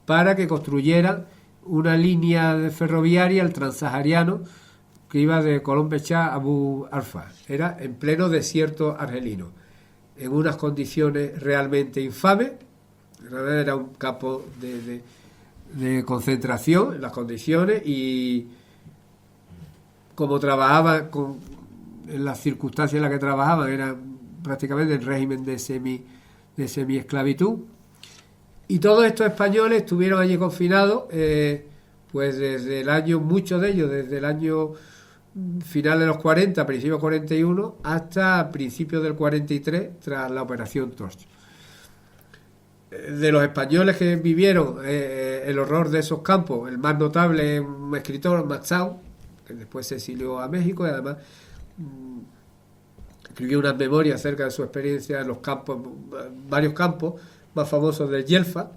Speaker 1: para que construyeran una línea ferroviaria, el transahariano, que iba de Colón Bechá a Abu Arfa. Era en pleno desierto argelino, en unas condiciones realmente infames. Era un campo de concentración en las condiciones, y como trabajaban en las circunstancias en las que trabajaban, era prácticamente el régimen de semi-esclavitud. Y todos estos españoles estuvieron allí confinados, pues desde el año, muchos de ellos desde el año final de los 40, principios 41, hasta principios del 43, tras la operación Torch. De los españoles que vivieron el horror de esos campos, el más notable es un escritor, Matsau, que después se exilió a México y además escribió unas memorias acerca de su experiencia en los campos, varios campos más famosos de Yelfa,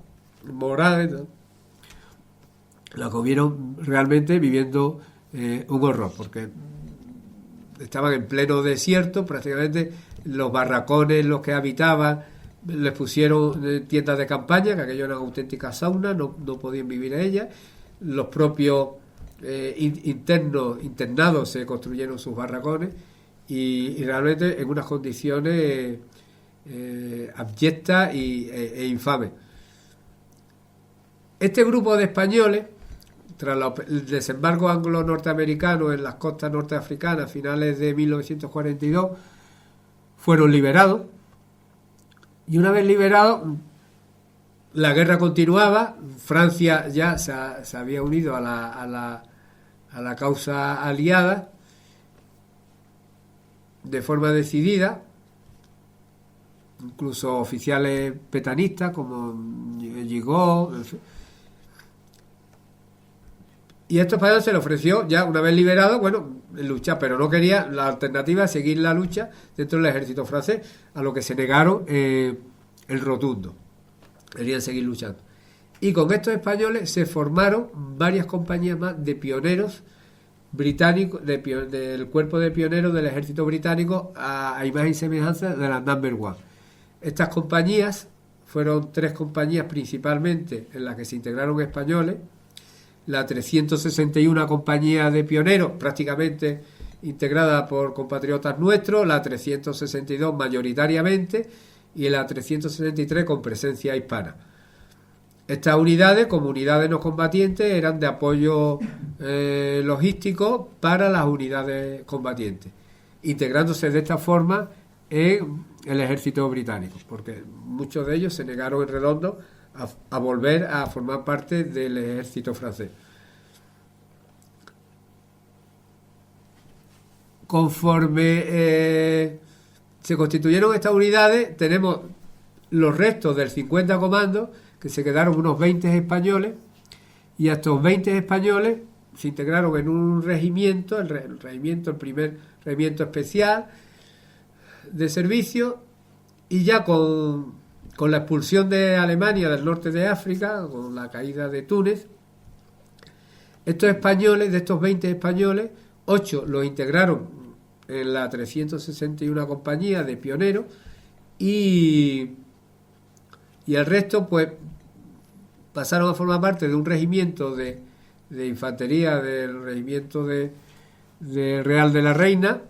Speaker 1: Morales, ¿no? La que hubieron realmente viviendo un horror, porque estaban en pleno desierto, prácticamente los barracones en los que habitaban les pusieron tiendas de campaña, que aquello eran auténticas saunas, no podían vivir en ellas. Los propios internados se construyeron sus barracones y realmente en unas condiciones abyectas e infames. Este grupo de españoles, tras el desembarco anglo-norteamericano en las costas norteafricanas a finales de 1942, fueron liberados. Y una vez liberados, la guerra continuaba. Francia ya se había unido a la causa aliada de forma decidida. Incluso oficiales petanistas como Gigot. Y a estos españoles se les ofreció, ya una vez liberados, bueno, luchar, pero no quería la alternativa, seguir la lucha dentro del ejército francés, a lo que se negaron el rotundo. Querían seguir luchando. Y con estos españoles se formaron varias compañías más de pioneros británico, del cuerpo de pioneros del ejército británico a imagen y semejanza de la Number One. Estas compañías fueron 3 compañías principalmente en las que se integraron españoles, la 361 compañía de pioneros prácticamente integrada por compatriotas nuestros, la 362 mayoritariamente y la 363 con presencia hispana. Estas unidades, como unidades no combatientes, eran de apoyo logístico para las unidades combatientes, integrándose de esta forma en el ejército británico, porque muchos de ellos se negaron en redondo a volver a formar parte del ejército francés. Conforme se constituyeron estas unidades, tenemos los restos del 50 Comando, que se quedaron unos 20 españoles, y a estos 20 españoles se integraron en un regimiento, el primer regimiento especial de servicio, y ya con la expulsión de Alemania del norte de África, con la caída de Túnez, estos españoles, de estos 20 españoles, 8 los integraron en la 361 compañía de pioneros y el resto pues pasaron a formar parte de un regimiento de infantería del regimiento de Real de la Reina,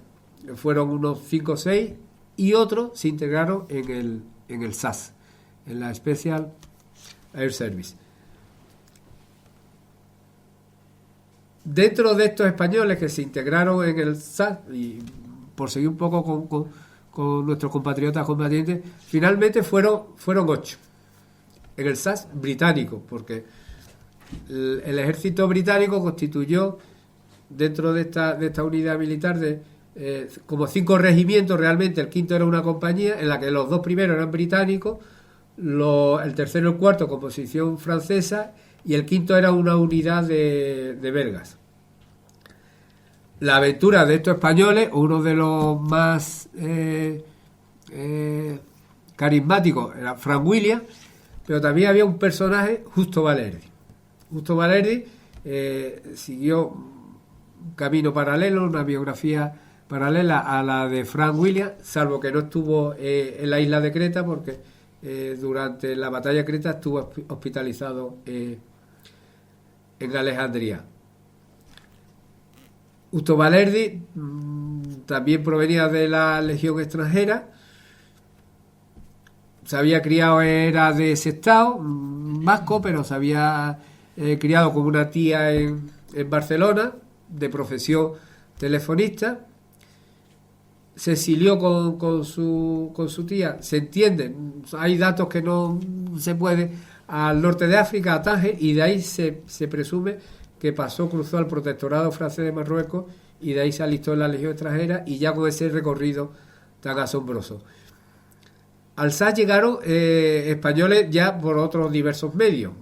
Speaker 1: fueron unos 5 o 6, y otros se integraron en el SAS, en la Special Air Service. Dentro de estos españoles que se integraron en el SAS, y por seguir un poco con nuestros compatriotas combatientes, finalmente fueron 8 en el SAS británico, porque el ejército británico constituyó dentro de esta unidad militar como 5 regimientos. Realmente el quinto era una compañía en la que los 2 primeros eran británicos, el tercero y el cuarto composición francesa, y el quinto era una unidad de belgas. La aventura de estos españoles, uno de los más carismáticos era Frank Williams, pero también había un personaje, Justo Valerdi. Justo Valerdi siguió un camino paralelo, una biografía paralela a la de Frank Williams, salvo que no estuvo en la isla de Creta, porque durante la batalla de Creta estuvo hospitalizado en Alejandría. Justo Valerdi también provenía de la Legión extranjera, se había criado, era de Sestao, vasco, pero se había criado con una tía en Barcelona, de profesión telefonista. Se exilió con su tía, se entiende, hay datos que no se puede, al norte de África, a Tánger, y de ahí se presume que cruzó al protectorado francés de Marruecos, y de ahí se alistó en la Legión extranjera, y ya con ese recorrido tan asombroso. Al SAS llegaron españoles ya por otros diversos medios.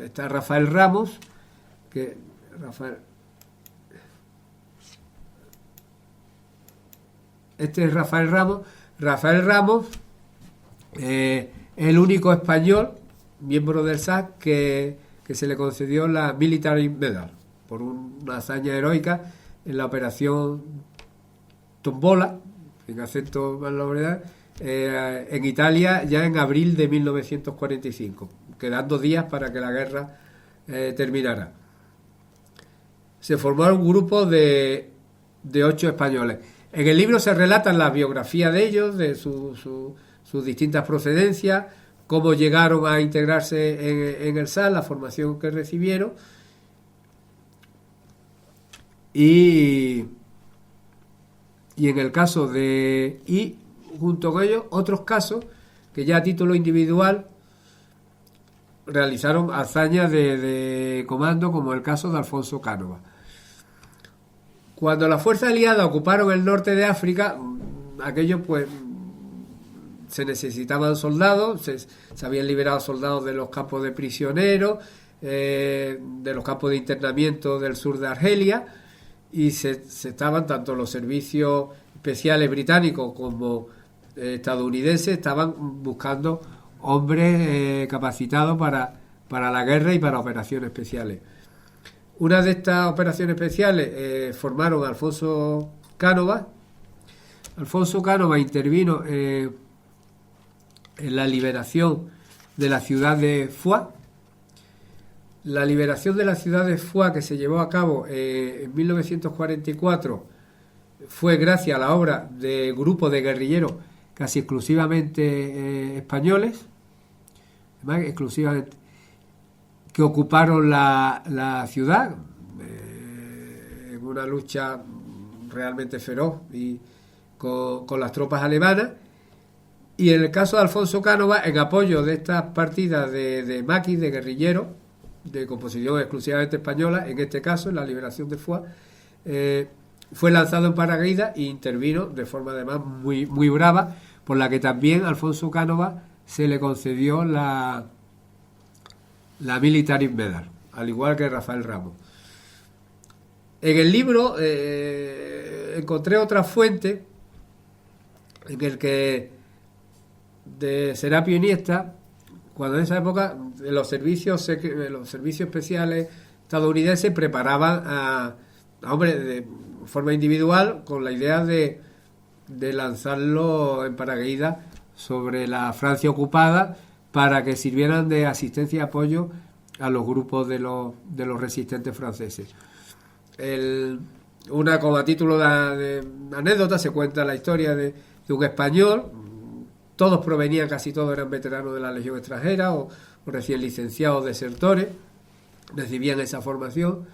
Speaker 1: Está Rafael Ramos, este es Rafael Ramos. Rafael Ramos es el único español, miembro del SAS, que se le concedió la Military Medal por una hazaña heroica en la operación Tombola, en acento más la verdad, en Italia, ya en abril de 1945, quedando días para que la guerra terminara. Se formaron un grupo de 8 españoles. En el libro se relatan las biografías de ellos, de sus distintas procedencias, cómo llegaron a integrarse en el SAS, la formación que recibieron, y en el caso y junto con ellos otros casos que ya a título individual realizaron hazañas de comando, como el caso de Alfonso Cánova. Cuando las fuerzas aliadas ocuparon el norte de África, aquello pues se necesitaban soldados, se habían liberado soldados de los campos de prisioneros, de los campos de internamiento del sur de Argelia, y se estaban tanto los servicios especiales británicos como estadounidenses, estaban buscando hombres capacitados para la guerra y para operaciones especiales. Una de estas operaciones especiales formaron a Alfonso Cánovas. Alfonso Cánovas intervino en la liberación de la ciudad de Foix. La liberación de la ciudad de Foix, que se llevó a cabo en 1944, fue gracias a la obra de grupos de guerrilleros casi exclusivamente españoles, además, exclusivamente, que ocuparon la ciudad en una lucha realmente feroz y con las tropas alemanas. Y en el caso de Alfonso Cánovas, en apoyo de estas partidas de maquis, de guerrilleros, de composición exclusivamente española, en este caso, en la liberación de Foix, fue lanzado en paracaídas e intervino de forma además muy, muy brava, por la que también a Alfonso Cánovas se le concedió la Military Medal, al igual que Rafael Ramos. En el libro encontré otra fuente en el que de Serapio Iniesta, cuando en esa época los servicios especiales estadounidenses preparaban a hombres de forma individual con la idea de lanzarlo en paracaídas sobre la Francia ocupada para que sirvieran de asistencia y apoyo a los grupos de los resistentes franceses. Como a título de anécdota se cuenta la historia de un español. Todos provenían, casi todos eran veteranos de la Legión extranjera o recién licenciados desertores, recibían esa formación.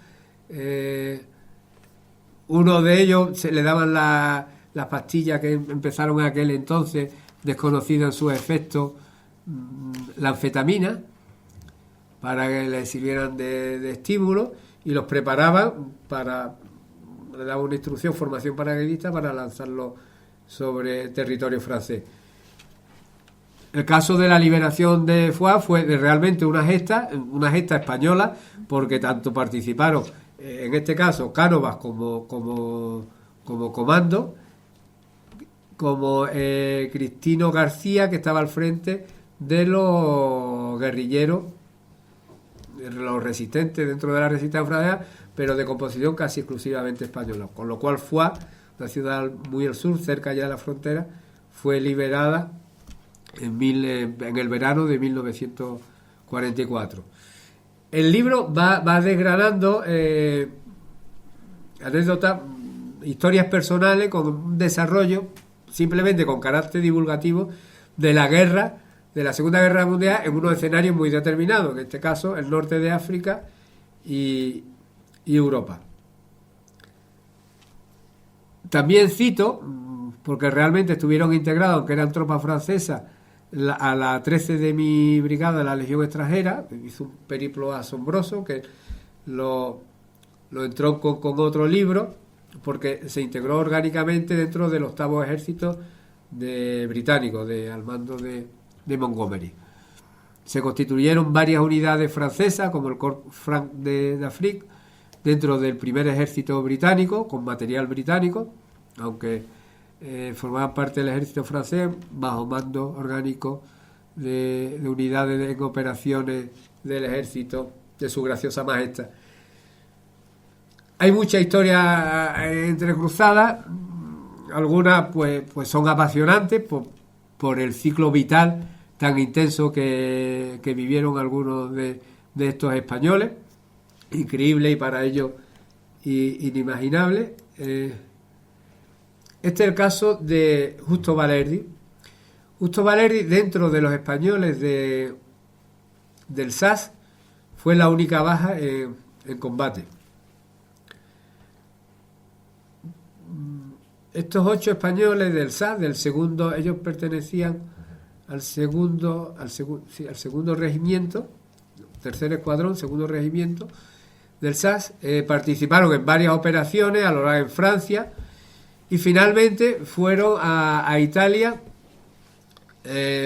Speaker 1: Uno de ellos se le daban las pastillas que empezaron en aquel entonces, desconocidas en sus efectos, la anfetamina, para que les sirvieran de estímulo, y los preparaban le daban una instrucción, formación paracaidista, para lanzarlo sobre territorio francés. El caso de la liberación de Foix fue realmente una gesta española, porque tanto participaron, en este caso, Cánovas como comando, como Cristino García, que estaba al frente de los guerrilleros, de los resistentes dentro de la resistencia francesa, pero de composición casi exclusivamente española. Con lo cual Foix, una ciudad muy al sur, cerca ya de la frontera, fue liberada en el verano de 1944. El libro va desgranando anécdotas, historias personales con un desarrollo simplemente con carácter divulgativo de la guerra, de la Segunda Guerra Mundial, en unos escenarios muy determinados, en este caso el norte de África y Europa. También cito, porque realmente estuvieron integrados, aunque eran tropas francesas, a la 13 de mi brigada de la Legión extranjera. Hizo un periplo asombroso que lo entró con otro libro, porque se integró orgánicamente dentro del 8º ejército británico, al mando de Montgomery. Se constituyeron varias unidades francesas, como el Corps Franc d'Afrique, dentro del primer ejército británico, con material británico, aunque formaban parte del ejército francés bajo mando orgánico de unidades en operaciones del ejército de su graciosa majestad. Hay muchas historias entrecruzadas, algunas pues son apasionantes por el ciclo vital tan intenso que vivieron algunos de estos españoles, increíble y para ellos inimaginable. Este es el caso de Justo Valerdi. Justo Valerdi, dentro de los españoles del SAS, fue la única baja en combate. Estos 8 españoles del SAS, del segundo, ellos pertenecían al segundo regimiento, tercer escuadrón, segundo regimiento del SAS, participaron en varias operaciones a lo largo en Francia, y finalmente fueron a Italia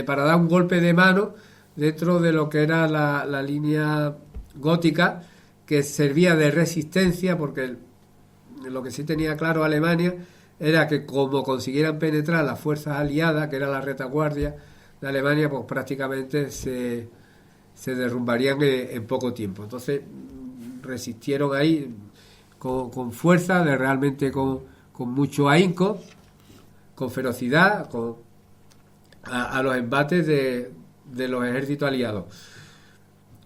Speaker 1: para dar un golpe de mano dentro de lo que era la línea gótica, que servía de resistencia, porque lo que sí tenía claro Alemania era que como consiguieran penetrar las fuerzas aliadas, que era la retaguardia de Alemania, pues prácticamente se derrumbarían en poco tiempo. Entonces resistieron ahí con fuerza, realmente con mucho ahínco, con ferocidad, a los embates de los ejércitos aliados.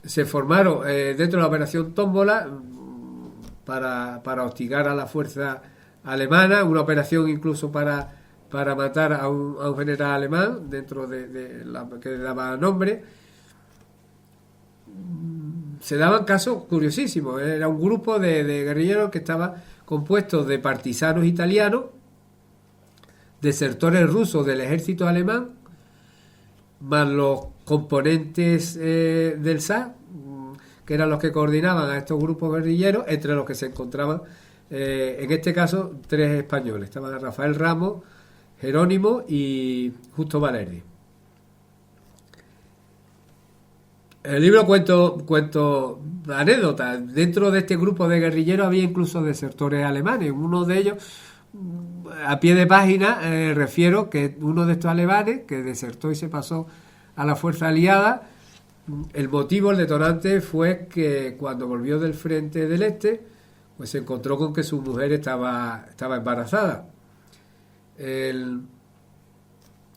Speaker 1: Se formaron dentro de la operación Tómbola para hostigar a la fuerza alemana, una operación incluso para matar a un general alemán dentro de la que daba nombre. Se daban casos curiosísimos. Era un grupo de guerrilleros que estaba compuesto de partisanos italianos, desertores rusos del ejército alemán, más los componentes del SA, que eran los que coordinaban a estos grupos guerrilleros, entre los que se encontraban, en este caso, 3 españoles. Estaban Rafael Ramos, Jerónimo y Justo Valerdi. El libro cuento anécdotas. Dentro de este grupo de guerrilleros había incluso desertores alemanes. Uno de ellos, a pie de página, refiero que uno de estos alemanes que desertó y se pasó a la fuerza aliada, el motivo, el detonante, fue que cuando volvió del frente del este, pues se encontró con que su mujer estaba embarazada.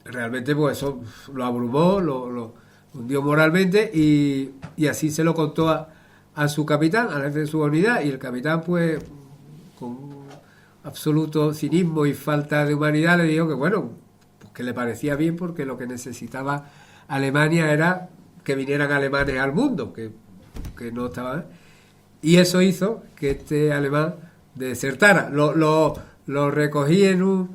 Speaker 1: Realmente pues eso lo abrumó, lo hundió moralmente y así se lo contó a su capitán, al jefe de su unidad, y el capitán pues con absoluto cinismo y falta de humanidad le dijo que bueno, pues que le parecía bien porque lo que necesitaba Alemania era que vinieran alemanes al mundo, que no estaba, y eso hizo que este alemán desertara. Lo recogí en uno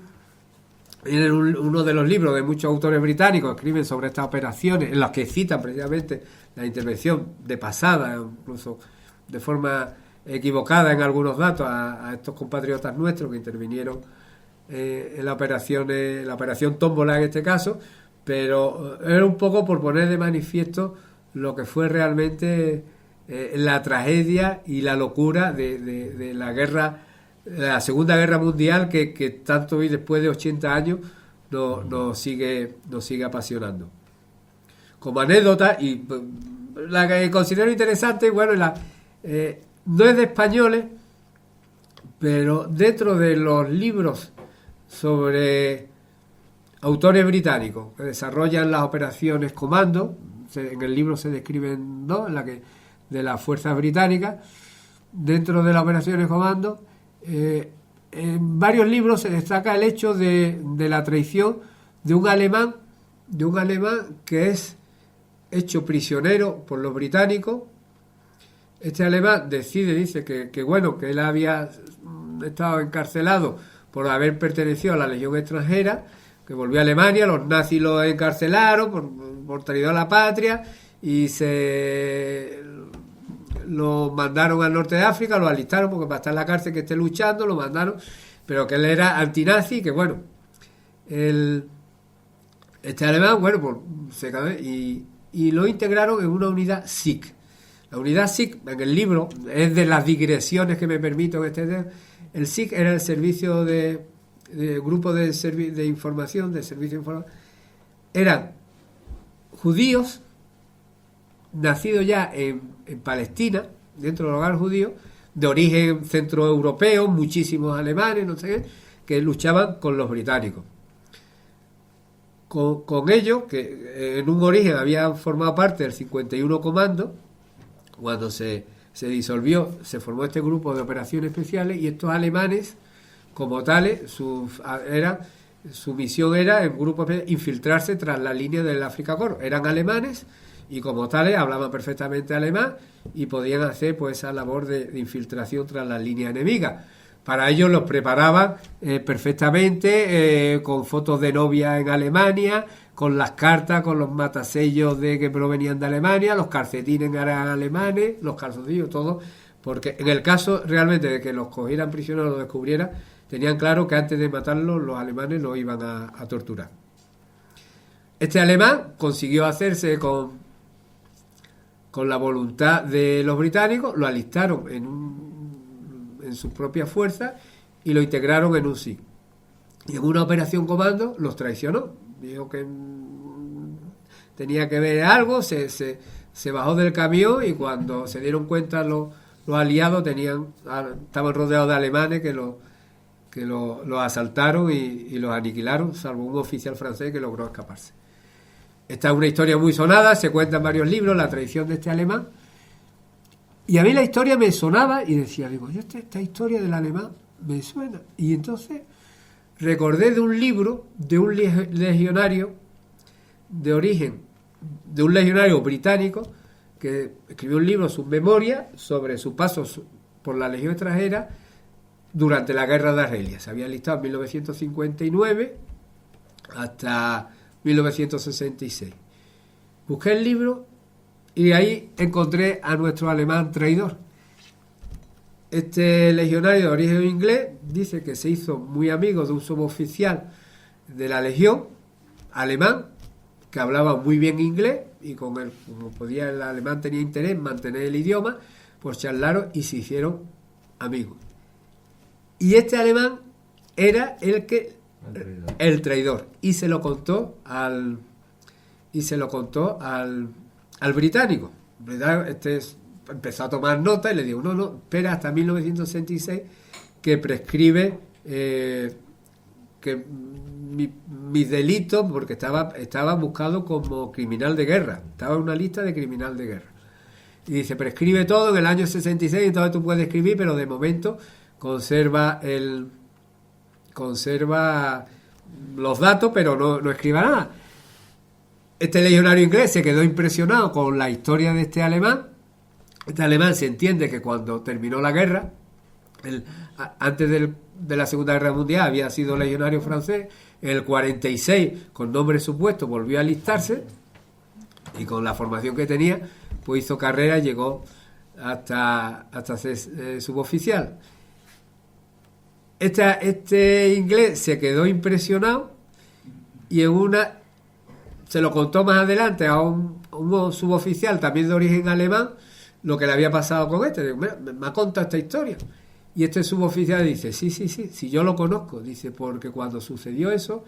Speaker 1: de los libros de muchos autores británicos que escriben sobre estas operaciones, en las que citan precisamente la intervención de pasada, incluso de forma equivocada en algunos datos, a estos compatriotas nuestros que intervinieron en la operación Tómbola en este caso, pero era un poco por poner de manifiesto lo que fue realmente la tragedia y la locura de la guerra, la Segunda Guerra Mundial, que tanto hoy, después de 80 años, nos sigue apasionando. Como anécdota, y la que considero interesante, bueno, no es de españoles, pero dentro de los libros sobre autores británicos que desarrollan las operaciones Comando, en el libro se describen 2, de las fuerzas británicas, dentro de las operaciones Comando, en varios libros se destaca el hecho de la traición de un alemán que es hecho prisionero por los británicos. Este alemán dice que bueno, que él había estado encarcelado por haber pertenecido a la Legión extranjera, que volvió a Alemania, los nazis lo encarcelaron por traidor a la patria y lo mandaron al norte de África, lo alistaron porque para estar en la cárcel que esté luchando, lo mandaron, pero que él era antinazi, que bueno, este alemán, bueno, pues se quedó y lo integraron en una unidad SIG. La unidad SIG, en el libro, es de las digresiones que me permito extender. El SIG era el servicio de grupo de información, de servicio de información. Eran judíos nacidos ya en Palestina, dentro del hogar judío, de origen centroeuropeo, muchísimos alemanes, no sé qué, que luchaban con los británicos. Con ellos, que en un origen habían formado parte del 51 Comando, cuando se disolvió, se formó este grupo de operaciones especiales, y estos alemanes, como tales, su misión era, en grupo, infiltrarse tras la línea del Afrika Korps. Eran alemanes y como tales hablaban perfectamente alemán y podían hacer pues esa labor de infiltración tras la línea enemiga. Para ello los preparaban perfectamente, con fotos de novia en Alemania, con las cartas, con los matasellos que provenían de Alemania, los calcetines eran alemanes, los calzoncillos, todo, porque en el caso realmente de que los cogieran prisioneros, los descubrieran, tenían claro que antes de matarlos los alemanes los iban a torturar. Este alemán consiguió hacerse con la voluntad de los británicos, lo alistaron en sus propias fuerzas y lo integraron en un SIG. Y en una operación Comando los traicionó. Dijo que tenía que ver algo, se bajó del camión y cuando se dieron cuenta los los aliados estaban rodeados de alemanes que los asaltaron y los aniquilaron, salvo un oficial francés que logró escaparse. Esta es una historia muy sonada, se cuenta en varios libros, la traición de este alemán. Y a mí la historia me sonaba y decía, digo, yo esta historia del alemán me suena. Y entonces recordé de un libro de un legionario de origen, de un legionario británico, que escribió un libro, sus memorias, sobre su paso por la Legión extranjera durante la Guerra de Argelia. Se había alistado en 1959 hasta 1966. Busqué el libro y ahí encontré a nuestro alemán traidor. Este legionario de origen inglés dice que se hizo muy amigo de un suboficial de la Legión alemán que hablaba muy bien inglés y con él, como podía, el alemán tenía interés en mantener el idioma, pues charlaron y se hicieron amigos. Y este alemán era el traidor, y se lo contó al británico. Empezó a tomar nota y le dijo, no, espera hasta 1966 que prescribe que mis delitos, porque estaba buscado como criminal de guerra, estaba en una lista de criminal de guerra. Y dice, prescribe todo en el año 66, entonces tú puedes escribir, pero de momento conserva los datos, pero no escriba nada. Este legionario inglés se quedó impresionado con la historia de este alemán. Este alemán se entiende que cuando terminó la guerra, antes de la Segunda Guerra Mundial había sido legionario francés, en el 46, con nombre supuesto, volvió a alistarse y con la formación que tenía, pues hizo carrera y llegó hasta ser suboficial. Este inglés se quedó impresionado y se lo contó más adelante a un suboficial también de origen alemán lo que le había pasado con este. Digo, mira, me ha contado esta historia. Y este suboficial dice, sí, yo lo conozco. Dice, porque cuando sucedió eso,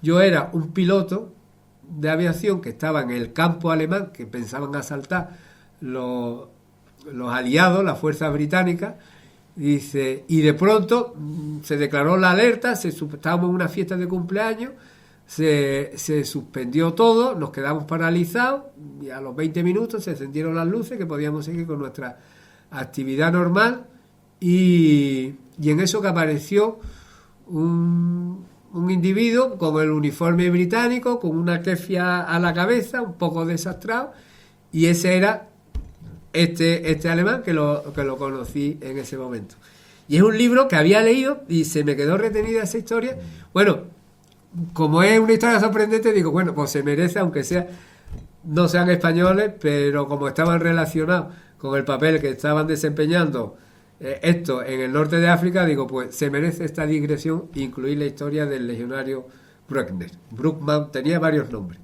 Speaker 1: yo era un piloto de aviación que estaba en el campo alemán, que pensaban asaltar los aliados, las fuerzas británicas. Dice, y de pronto se declaró la alerta, estábamos en una fiesta de cumpleaños, se suspendió todo, nos quedamos paralizados y a los 20 minutos se encendieron las luces que podíamos seguir con nuestra actividad normal y en eso que apareció un individuo con el uniforme británico, con una kefia a la cabeza, un poco desastrado, y ese era este alemán que lo conocí en ese momento. Y es un libro que había leído y se me quedó retenida esa historia. Bueno, como es una historia sorprendente, digo, bueno, pues se merece, aunque no sean españoles, pero como estaban relacionados con el papel que estaban desempeñando esto en el norte de África, digo, pues se merece esta digresión, incluir la historia del legionario Bruckner. Bruckmann tenía varios nombres.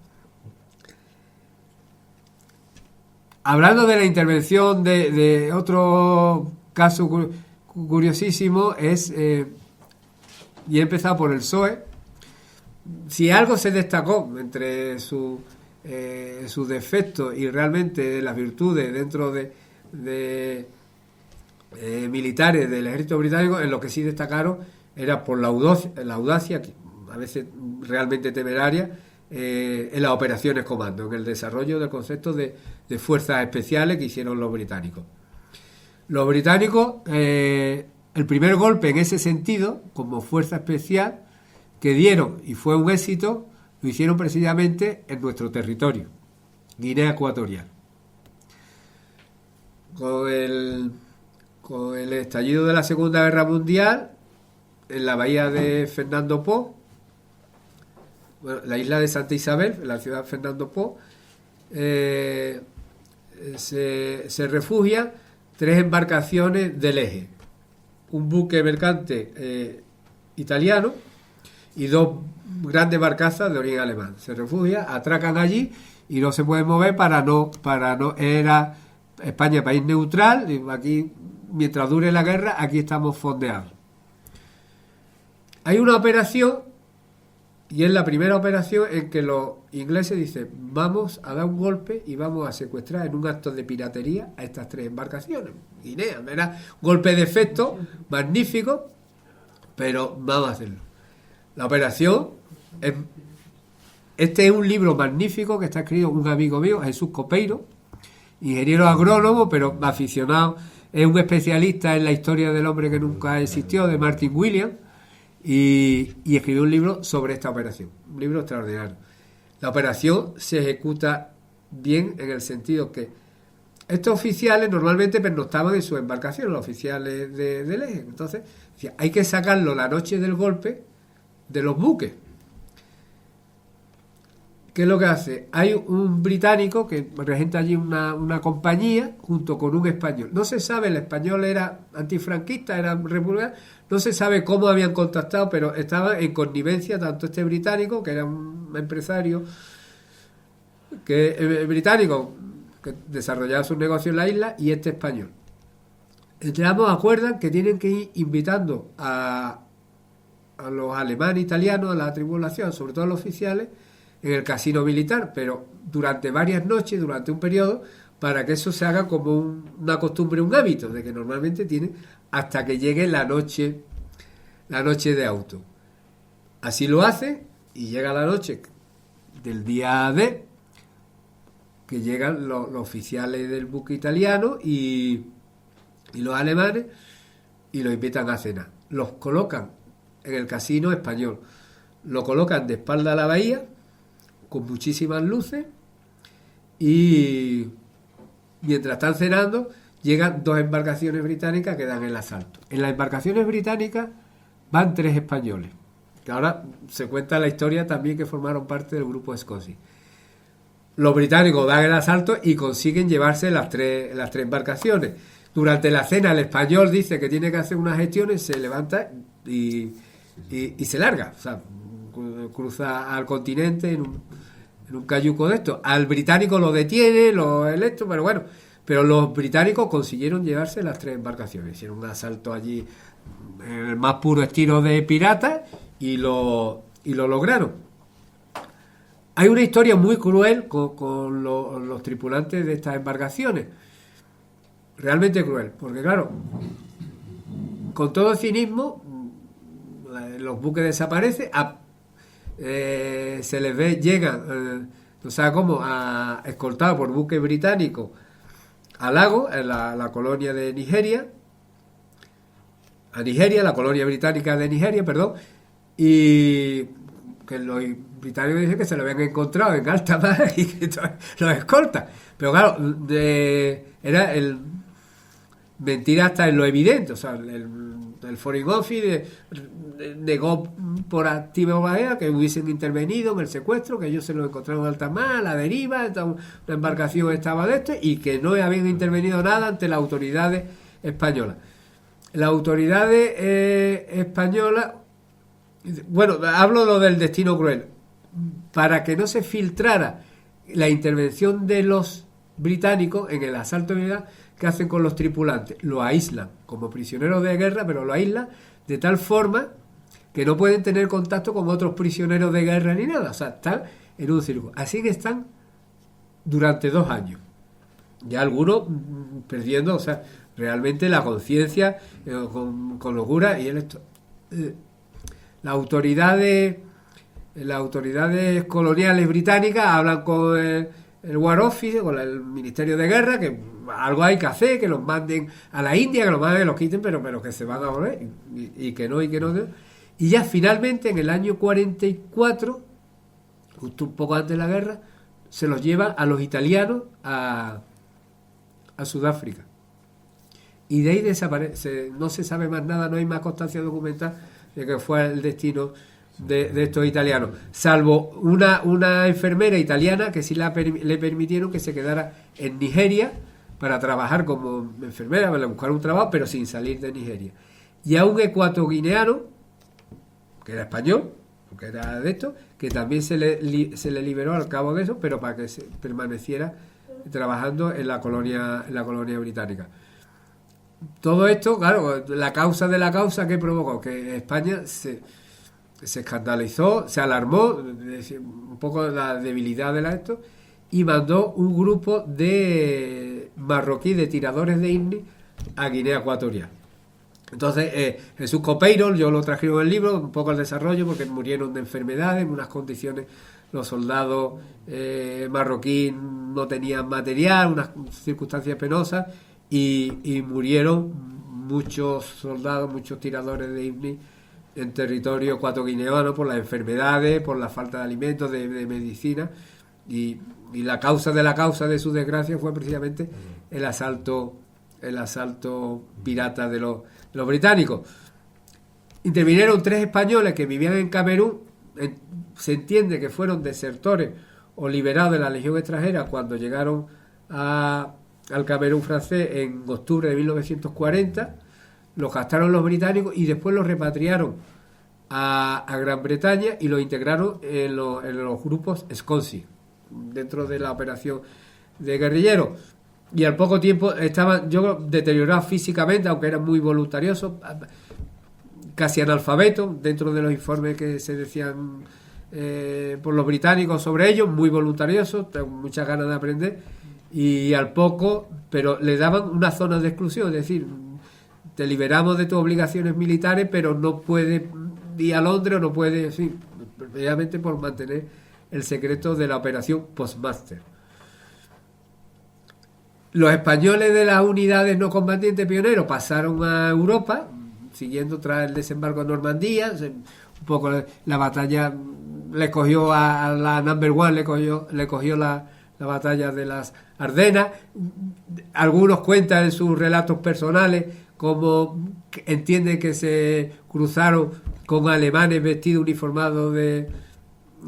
Speaker 1: Hablando de la intervención de otro caso curiosísimo, y he empezado por el PSOE. Si algo se destacó entre sus defectos y realmente las virtudes dentro de militares del ejército británico, en lo que sí destacaron era por la audacia, a veces realmente temeraria, en las operaciones comando, en el desarrollo del concepto de fuerzas especiales que hicieron los británicos. Los británicos, el primer golpe en ese sentido, como fuerza especial, que dieron, y fue un éxito, lo hicieron precisamente en nuestro territorio, Guinea Ecuatorial. Con el estallido de la Segunda Guerra Mundial, en la bahía de Fernando Po, bueno, la isla de Santa Isabel, en la ciudad de Fernando Po, se refugian 3 embarcaciones del Eje, un buque mercante italiano y 2 grandes barcazas de origen alemán. Se refugian, atracan allí y no se pueden mover para no era España país neutral, y aquí mientras dure la guerra aquí estamos fondeados. Hay una operación Y es la primera operación en que los ingleses dicen, vamos a dar un golpe y vamos a secuestrar en un acto de piratería a estas 3 embarcaciones. Guinea, era un golpe de efecto magnífico, pero vamos a hacerlo. La operación, este es un libro magnífico que está escrito un amigo mío, Jesús Copeiro, ingeniero agrónomo, pero aficionado, es un especialista en la historia del hombre que nunca existió, de Martin Williams, y escribió un libro sobre esta operación, un libro extraordinario. La operación se ejecuta bien en el sentido que estos oficiales normalmente pernoctaban en su embarcación, los oficiales del eje. Entonces, hay que sacarlo la noche del golpe de los buques. ¿Qué es lo que hace? Hay un británico que regenta allí una compañía junto con un español. No se sabe, el español era antifranquista, era republicano, no se sabe cómo habían contactado, pero estaban en connivencia tanto este británico, que era un empresario británico que desarrollaba sus negocios en la isla, y este español. Entre ambos acuerdan que tienen que ir invitando a los alemanes, italianos, a la tripulación, sobre todo a los oficiales, en el casino militar, pero durante varias noches, durante un periodo, para que eso se haga como una costumbre, un hábito, de que normalmente tienen hasta que llegue la noche de auto. Así lo hace, y llega la noche del día D, que llegan los oficiales del buque italiano y los alemanes, y los invitan a cenar. Los colocan en el casino español, lo colocan de espalda a la bahía, con muchísimas luces, y mientras están cenando llegan 2 embarcaciones británicas que dan el asalto. En las embarcaciones británicas van 3 españoles, que ahora se cuenta la historia también, que formaron parte del grupo Escocia. Los británicos dan el asalto y consiguen llevarse las tres embarcaciones. Durante la cena el español dice que tiene que hacer unas gestiones, se levanta y se larga, o sea, cruza al continente en un cayuco de esto. Al británico lo detiene, pero los británicos consiguieron llevarse las 3 embarcaciones. Hicieron un asalto allí en el más puro estilo de piratas y lo lograron. Hay una historia muy cruel con los tripulantes de estas embarcaciones, realmente cruel, porque claro, con todo el cinismo, los buques desaparecen, se les ve, llegan, no sé cómo, escoltados por buques británicos al lago, en la colonia de Nigeria, la colonia británica de Nigeria, perdón, y que los británicos dicen que se lo habían encontrado en alta mar y que los escoltan. Pero claro, era mentira hasta en lo evidente, o sea, el Foreign Office negó por activa o manera que hubiesen intervenido en el secuestro, que ellos se lo encontraron en alta mar, a la deriva, una embarcación estaba de esto, y que no habían intervenido nada ante las autoridades españolas. Las autoridades españolas, bueno, hablo lo del destino cruel, para que no se filtrara la intervención de los británicos en el asalto militar. ¿Qué hacen con los tripulantes? Los aíslan como prisioneros de guerra, pero los aíslan de tal forma que no pueden tener contacto con otros prisioneros de guerra ni nada. O sea, están en un círculo. Así que están durante 2 años. Ya algunos perdiendo, o sea, realmente la conciencia, con locura. Y las autoridades coloniales británicas hablan con el War Office, con el Ministerio de Guerra, que algo hay que hacer, que los manden a la India, que los manden, que los quiten, pero que se van a volver, y que no. Y ya finalmente, en el año 44, justo un poco antes de la guerra, se los lleva a los italianos a Sudáfrica. Y de ahí desaparece, no se sabe más nada, no hay más constancia documental de que fue el destino de estos italianos, salvo una enfermera italiana que sí le permitieron que se quedara en Nigeria para trabajar como enfermera, para buscar un trabajo, pero sin salir de Nigeria. Y a un ecuatoguineano, que era español, porque era de esto, que también se le liberó al cabo de eso, pero para que permaneciera trabajando en la colonia británica. Todo esto, claro, la causa de la causa que provocó que España se escandalizó, se alarmó un poco de la debilidad de esto, y mandó un grupo de marroquí, de tiradores de INNI, a Guinea Ecuatorial. Entonces, Jesús Copeiro, yo lo traje en el libro, un poco el desarrollo, porque murieron de enfermedades, en unas condiciones, los soldados marroquíes no tenían material, unas circunstancias penosas, y murieron muchos soldados, muchos tiradores de INNI en territorio ecuatoguineano por las enfermedades, por la falta de alimentos, de medicina, y la causa de su desgracia fue precisamente el asalto pirata de los británicos. Intervinieron 3 españoles que vivían en Camerún, se entiende que fueron desertores o liberados de la Legión extranjera cuando llegaron al Camerún francés en octubre de 1940, los captaron los británicos y después los repatriaron a Gran Bretaña y los integraron en los grupos SCONSI, dentro de la operación de guerrilleros. Y al poco tiempo estaban, deteriorados físicamente, aunque eran muy voluntariosos, casi analfabetos, dentro de los informes que se decían por los británicos sobre ellos, muy voluntariosos, con muchas ganas de aprender, y al poco, pero le daban una zona de exclusión, es decir, te liberamos de tus obligaciones militares, pero no puedes ir a Londres, o no puedes, sí, precisamente por mantener el secreto de la operación Postmaster. Los españoles de las unidades no combatientes pioneros pasaron a Europa, siguiendo tras el desembarco en Normandía. Un poco la batalla le cogió a la Number One, le cogió la batalla de las Ardenas. Algunos cuentan en sus relatos personales como entienden que se cruzaron con alemanes vestidos uniformados de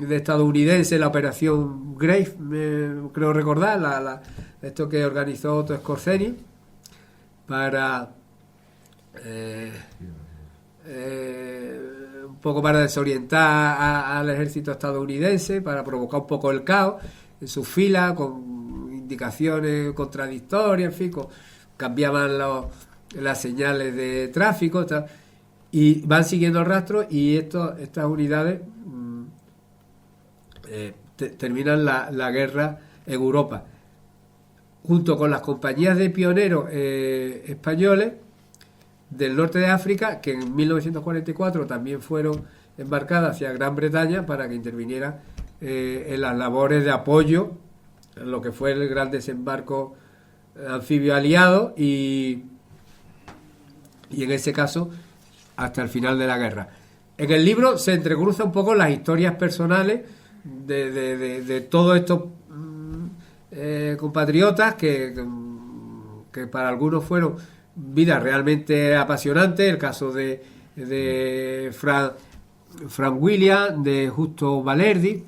Speaker 1: estadounidense, la operación Grave, creo recordar, esto que organizó Otto Skorzeny para un poco para desorientar al ejército estadounidense, para provocar un poco el caos en sus filas, con indicaciones contradictorias, en fin, cambiaban las señales de tráfico, y van siguiendo el rastro, y estas unidades terminan la guerra en Europa, junto con las compañías de pioneros españoles del norte de África, que en 1944 también fueron embarcadas hacia Gran Bretaña para que intervinieran en las labores de apoyo en lo que fue el gran desembarco anfibio aliado, y en ese caso hasta el final de la guerra. En el libro se entrecruza un poco las historias personales de todos estos compatriotas que para algunos fueron vidas realmente apasionantes. El caso de Frank William, de Justo Valerdi.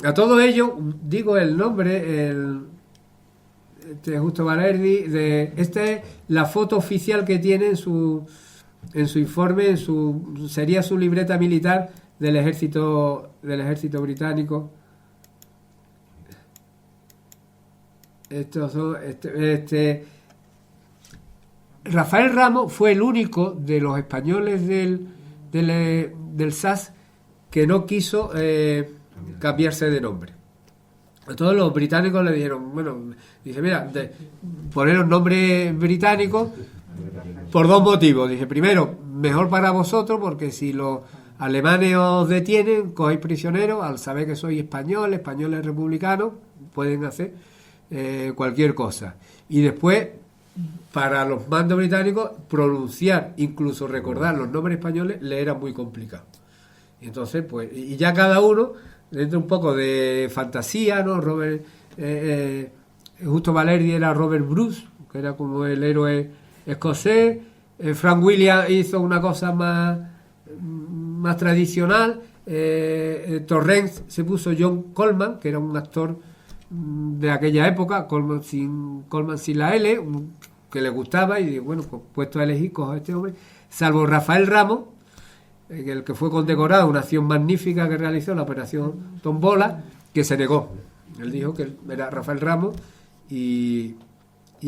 Speaker 1: A todos ellos, digo el nombre, Justo Valerdi, esta es la foto oficial que tiene en su informe, sería su libreta militar del ejército británico. Estos son, Rafael Ramos fue el único de los españoles del SAS que no quiso cambiarse de nombre. A todos los británicos le dijeron, dice, mira, poner los nombres británicos por 2 motivos. Dice, primero, mejor para vosotros, porque si los alemanes os detienen, cogéis prisioneros, al saber que sois españoles republicanos, pueden hacer cualquier cosa. Y después, para los mandos británicos, pronunciar, incluso recordar los nombres españoles, le era muy complicado. Y entonces, pues, y ya cada uno, dentro un poco de fantasía, ¿no? Justo Valerdi era Robert Bruce, que era como el héroe escocés. Frank Williams hizo una cosa más tradicional. Torrens se puso John Coleman, que era un actor de aquella época, Coleman sin la L, que le gustaba, y digo, bueno, pues puesto a elegir, cojo a este hombre, salvo Rafael Ramos, el que fue condecorado, una acción magnífica que realizó, la operación Tombola, que se negó. Él dijo que era Rafael Ramos, y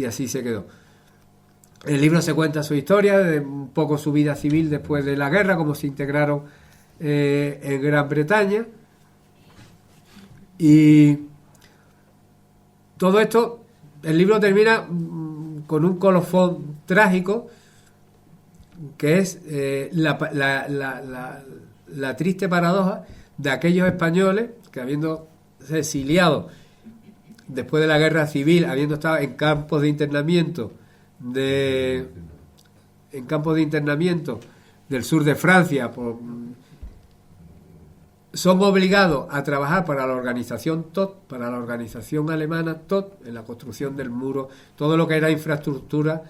Speaker 1: así se quedó. El libro se cuenta su historia, de un poco su vida civil después de la guerra, cómo se integraron en Gran Bretaña. Y todo esto, el libro termina con un colofón trágico, que es la triste paradoja de aquellos españoles que, habiendo exiliado después de la guerra civil, habiendo estado en campos de internamiento del sur de Francia, son obligados a trabajar para la organización TOT, para la organización alemana TOT, en la construcción del muro, todo lo que era infraestructura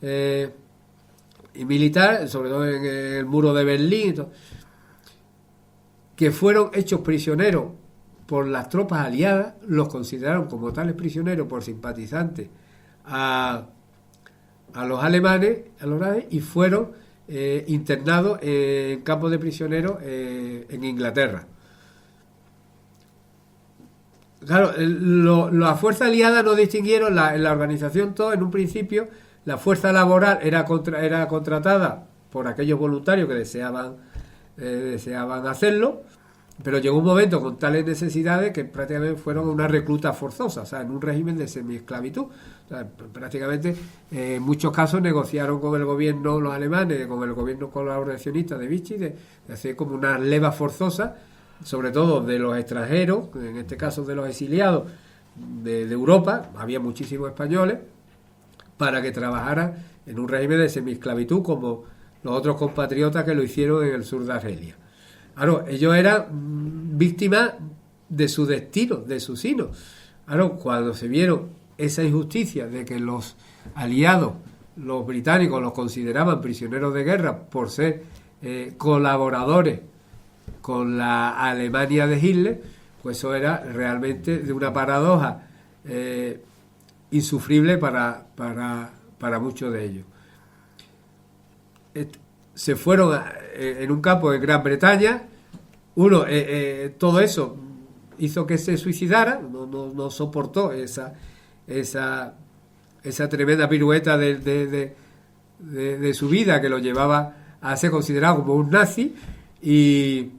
Speaker 1: y militar, sobre todo en el muro de Berlín, que fueron hechos prisioneros por las tropas aliadas, los consideraron como tales prisioneros por simpatizantes a los alemanes, y fueron internados en campos de prisioneros en Inglaterra. Claro, las fuerzas aliadas no distinguieron en la organización todo. En un principio, la fuerza laboral era contratada por aquellos voluntarios que deseaban hacerlo, pero llegó un momento con tales necesidades que prácticamente fueron una recluta forzosa, o sea, en un régimen de semiesclavitud. O sea, prácticamente en muchos casos negociaron con el gobierno, los alemanes, con el gobierno colaboracionista de Vichy, de hacer como una leva forzosa, sobre todo de los extranjeros, en este caso de los exiliados de Europa, había muchísimos españoles, para que trabajaran en un régimen de semiesclavitud como los otros compatriotas que lo hicieron en el sur de Argelia. Claro, ellos eran víctimas de su destino, de su sino. Claro, cuando se vieron esa injusticia de que los aliados, los británicos, los consideraban prisioneros de guerra por ser colaboradores con la Alemania de Hitler, pues eso era realmente de una paradoja insufrible para muchos de ellos. Se fueron en un campo en Gran Bretaña. Todo eso hizo que se suicidara, no soportó esa tremenda pirueta de su vida que lo llevaba a ser considerado como un nazi, y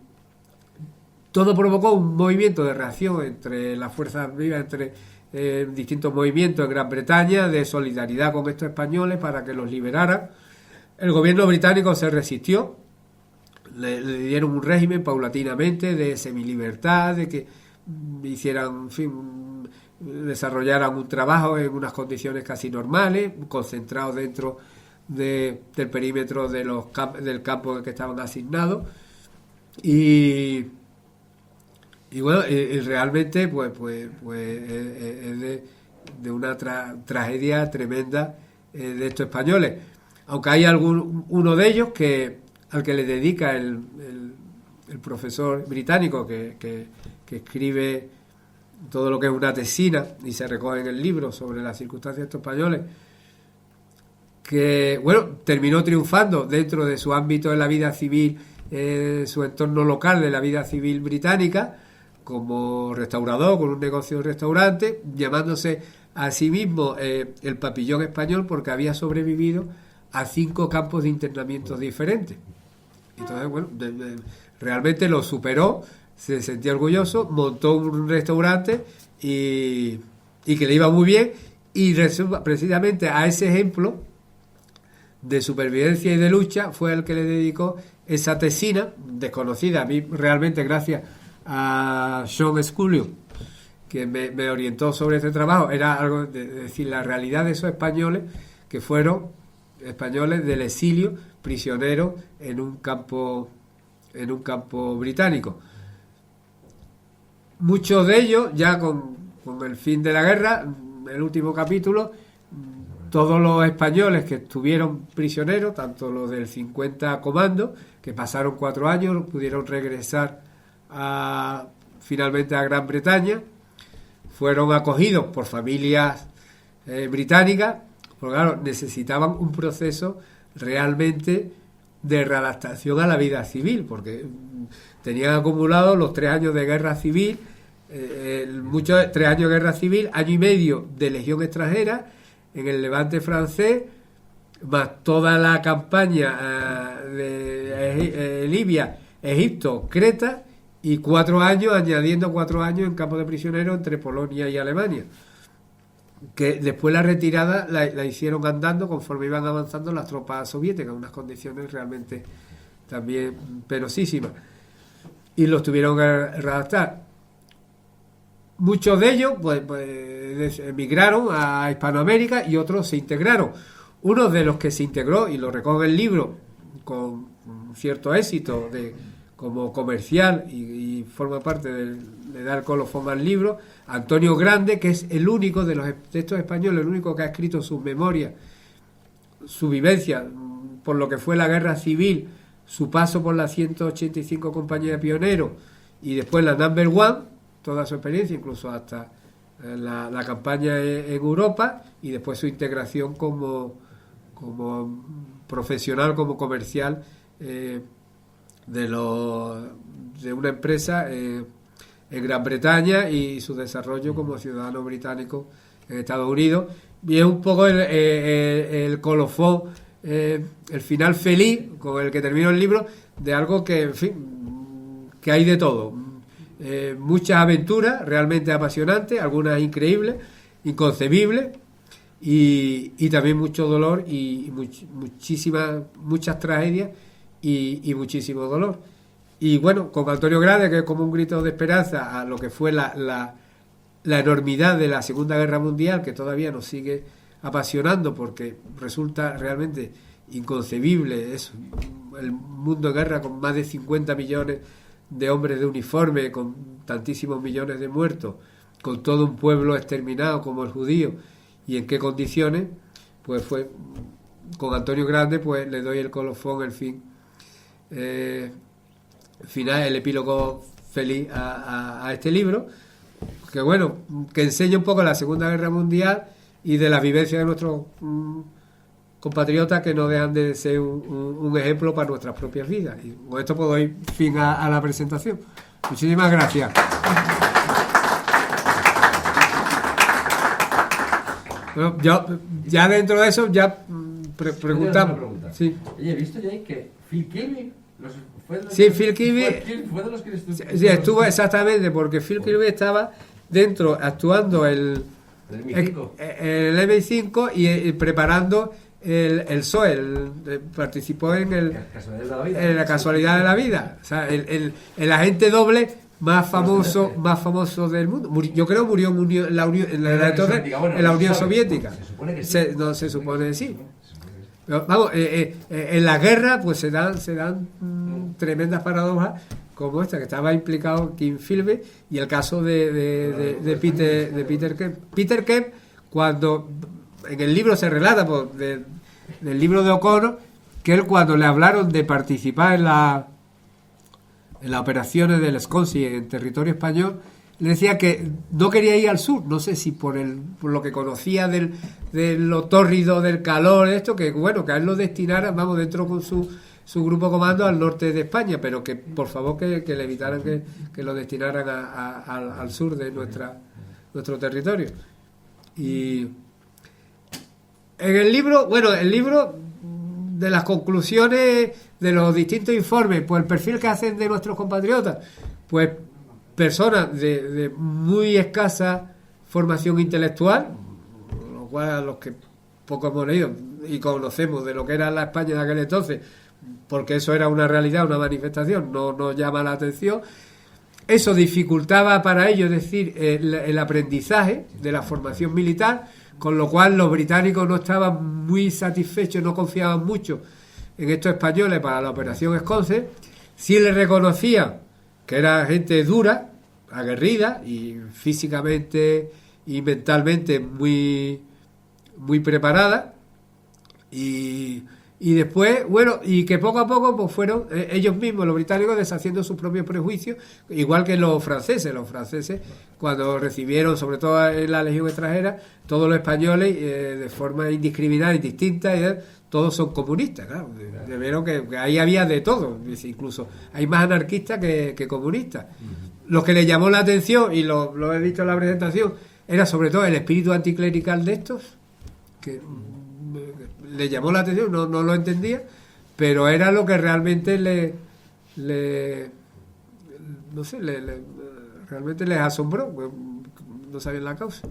Speaker 1: todo provocó un movimiento de reacción entre las fuerzas vivas, entre distintos movimientos en Gran Bretaña de solidaridad con estos españoles para que los liberaran. El gobierno británico se resistió, le dieron un régimen paulatinamente de semilibertad, de que hicieran, en fin, desarrollaran un trabajo en unas condiciones casi normales, concentrados dentro del perímetro del campo en el que estaban asignados, y bueno, realmente pues es de una tragedia tremenda de estos españoles. Aunque hay uno de ellos al que le dedica el profesor británico que escribe todo lo que es una tesina y se recoge en el libro sobre las circunstancias de estos españoles, que bueno, terminó triunfando dentro de su ámbito de la vida civil, su entorno local de la vida civil británica, como restaurador con un negocio de restaurante, llamándose a sí mismo el Papillón Español, porque había sobrevivido a 5 campos de internamiento diferentes. Entonces, bueno, realmente lo superó, se sentía orgulloso, montó un restaurante y que le iba muy bien, y precisamente a ese ejemplo de supervivencia y de lucha fue el que le dedicó esa tesina desconocida. A mí realmente, gracias a Sean Scully, que me orientó sobre este trabajo, era algo de decir la realidad de esos españoles que fueron españoles del exilio, prisioneros en un campo británico. Muchos de ellos, ya con el fin de la guerra, el último capítulo, todos los españoles que estuvieron prisioneros, tanto los del 50 Comando, que pasaron 4 años, pudieron regresar finalmente a Gran Bretaña, fueron acogidos por familias británicas, porque claro, necesitaban un proceso realmente de readaptación a la vida civil, porque tenían acumulados los 3 años de guerra civil, 3 años de guerra civil, año y medio de legión extranjera en el Levante francés, más toda la campaña de Libia Egipto, Creta, y 4 años, añadiendo 4 años en campos de prisioneros entre Polonia y Alemania, que después la retirada la hicieron andando conforme iban avanzando las tropas soviéticas, unas condiciones realmente también penosísimas, y los tuvieron que redactar. Muchos de ellos pues emigraron a Hispanoamérica y otros se integraron. Uno de los que se integró, y lo recoge el libro con cierto éxito como comercial y forma parte de dar colofón al libro, Antonio Grande, que es el único de los textos españoles, el único que ha escrito sus memorias, su vivencia por lo que fue la guerra civil, su paso por las 185 compañías de pioneros y después la Number One, toda su experiencia, incluso hasta la campaña en Europa, y después su integración como profesional, como comercial de una empresa en Gran Bretaña, y su desarrollo como ciudadano británico en Estados Unidos. Y es un poco el colofón, el final feliz con el que termino el libro, de algo que, en fin, que hay de todo. Muchas aventuras realmente apasionantes, algunas increíbles, inconcebibles, y también mucho dolor y muchas tragedias y muchísimo dolor. Y bueno, con Antonio Grande, que es como un grito de esperanza a lo que fue la enormidad de la Segunda Guerra Mundial, que todavía nos sigue apasionando porque resulta realmente inconcebible. Es el mundo de guerra con más de 50 millones de hombres de uniforme, con tantísimos millones de muertos, con todo un pueblo exterminado como el judío, y en qué condiciones. Pues fue con Antonio Grande, pues le doy el colofón, el fin final, el epílogo feliz a este libro, que bueno, que enseña un poco la Segunda Guerra Mundial y de las vivencias de nuestros compatriotas, que no dejan de ser un ejemplo para nuestras propias vidas. Y con esto puedo ir fin a la presentación. Muchísimas gracias. Bueno, ya dentro de eso ya preguntamos. Sí.
Speaker 2: Oye, he visto ya que Phil Kirby
Speaker 1: Phil Kirby
Speaker 2: fue de los que
Speaker 1: estuvo exactamente, porque Phil Kirby estaba dentro actuando el MI5 y preparando el SOE, participó en la casualidad de la vida. O sea, el agente doble más famoso del mundo. Yo creo murió en la Unión Soviética. Se supone que sí. Pero, vamos, en la guerra pues se dan tremendas paradojas como esta, que estaba implicado Kim Philby, y el caso de Peter Kemp. Peter Kemp, cuando en el libro se relata del libro de O'Connor, que él, cuando le hablaron de participar en las operaciones del Sconsy en territorio español, le decía que no quería ir al sur, no sé si por lo que conocía de lo tórrido del calor, esto, que bueno, que a él lo destinaran, vamos, dentro con su grupo comando al norte de España, pero que por favor que le evitaran que lo destinaran al sur de nuestro territorio. Y en el libro de las conclusiones de los distintos informes, pues el perfil que hacen de nuestros compatriotas, pues personas de muy escasa formación intelectual, lo cual a los que poco hemos leído y conocemos de lo que era la España de aquel entonces, porque eso era una realidad, una manifestación, no nos llama la atención. Eso dificultaba para ellos, es decir, el aprendizaje de la formación militar, con lo cual los británicos no estaban muy satisfechos, no confiaban mucho en estos españoles para la operación Esconce. Sí les reconocían que era gente dura, aguerrida y físicamente y mentalmente muy, muy preparada, y después, bueno, y que poco a poco pues fueron ellos mismos, los británicos, deshaciendo sus propios prejuicios, igual que los franceses. Los franceses, cuando recibieron, sobre todo en la Legión extranjera, todos los españoles de forma indiscriminada y distinta, todos son comunistas, claro. De ver que ahí había de todo, incluso hay más anarquistas que comunistas. Lo que le llamó la atención, y lo he visto en la presentación, era sobre todo el espíritu anticlerical de estos, que le llamó la atención, no lo entendía, pero era lo que realmente no sé, realmente les asombró, pues, no sabían la causa.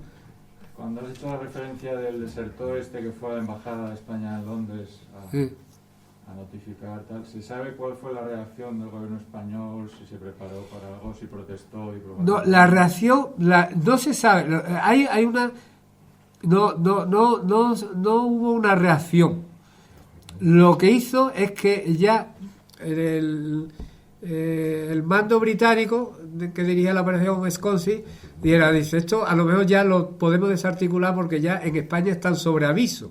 Speaker 3: Cuando has hecho la referencia del desertor que fue a la Embajada de España en Londres
Speaker 1: Sí.
Speaker 3: a notificar tal, ¿se sabe cuál fue la reacción del gobierno español? Si se preparó para algo, si protestó y provocó?
Speaker 1: No, la reacción no se sabe. Hay una no hubo una reacción. Lo que hizo es que ya el mando británico que dirigía la operación Wisconsin dice, esto a lo mejor ya lo podemos desarticular porque ya en España están sobre aviso.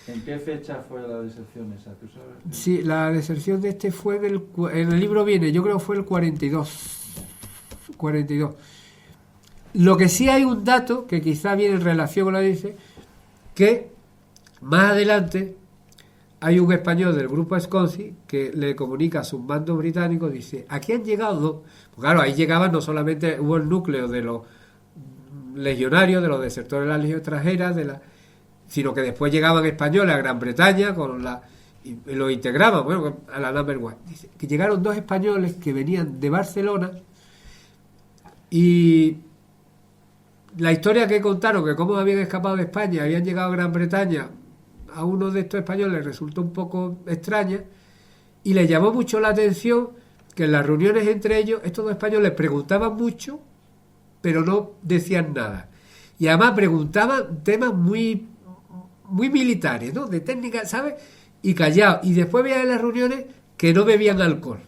Speaker 3: ¿En qué fecha fue la deserción esa? ¿Tú sabes?
Speaker 1: Sí, la deserción de fue en el libro viene, yo creo que fue el 42. Lo que sí hay un dato que quizá viene en relación con lo que dice, que más adelante hay un español del grupo Wisconsin que le comunica a sus mandos británicos, dice, aquí han llegado, pues claro, ahí llegaban no solamente, hubo el núcleo de los legionarios, de los desertores de la legión extranjera, sino que después llegaban españoles a Gran Bretaña y lo integraban, bueno, a la number one. Dice que llegaron 2 españoles que venían de Barcelona y la historia que contaron, que cómo habían escapado de España, habían llegado a Gran Bretaña, a uno de estos españoles resultó un poco extraña y le llamó mucho la atención que en las reuniones entre ellos estos 2 españoles preguntaban mucho pero no decían nada y además preguntaban temas muy militares, ¿no? De técnica, ¿sabes? Y callados, y después veían en las reuniones que no bebían alcohol.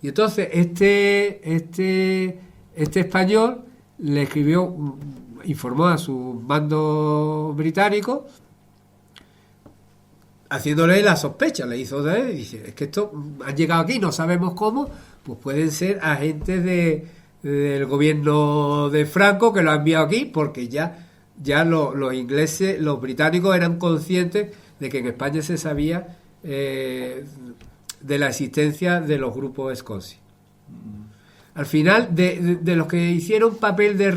Speaker 1: Y entonces este español le escribió, informó a su mando británico haciéndole la sospecha, le hizo de él, y dice, es que estos han llegado aquí, no sabemos cómo, pues pueden ser agentes del gobierno de Franco que lo ha enviado aquí, porque ya los ingleses, los británicos eran conscientes de que en España se sabía de la existencia de los grupos Wisconsin. Al final, de los que hicieron papel de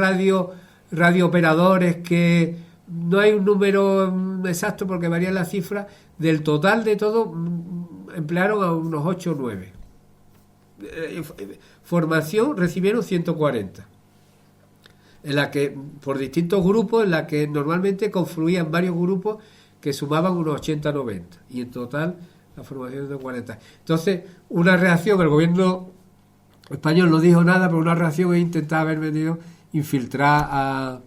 Speaker 1: radiooperadores, que no hay un número exacto porque varían las cifras, del total de todo emplearon a unos 8 o 9. Formación recibieron 140. En la que, por distintos grupos, en la que normalmente confluían varios grupos que sumaban unos 80-90. Y en total, la formación de 40. Entonces, una reacción, el gobierno español no dijo nada, pero una reacción es intentar haber venido infiltrar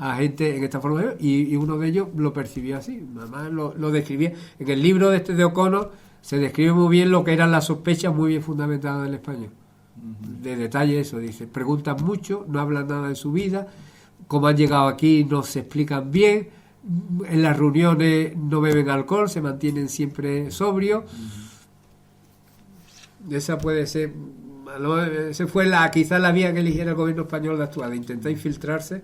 Speaker 1: a gente en esta formación, y uno de ellos lo percibió así. Además lo describía. En el libro de O'Connor se describe muy bien lo que eran las sospechas muy bien fundamentadas del español. De detalle eso, dice, preguntan mucho, no hablan nada de su vida, cómo han llegado aquí no se explican bien, en las reuniones no beben alcohol, se mantienen siempre sobrios. Esa puede ser, esa fue quizás la vía que eligiera el gobierno español de actuar, de intentar infiltrarse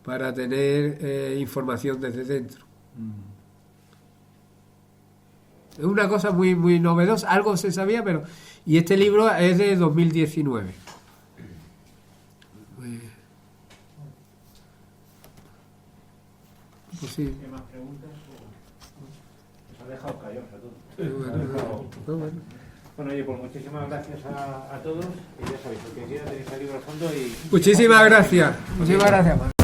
Speaker 1: para tener información desde dentro. Es una cosa muy muy novedosa, algo se sabía, pero... Y este libro es de 2019. Pues sí.
Speaker 4: ¿Qué más preguntas? Nos ha dejado callados a todos. Bueno, oye, pues muchísimas gracias a todos. Y ya sabéis, porque quieran tenéis el libro al fondo y...
Speaker 1: Muchísimas gracias. Muchísimas gracias.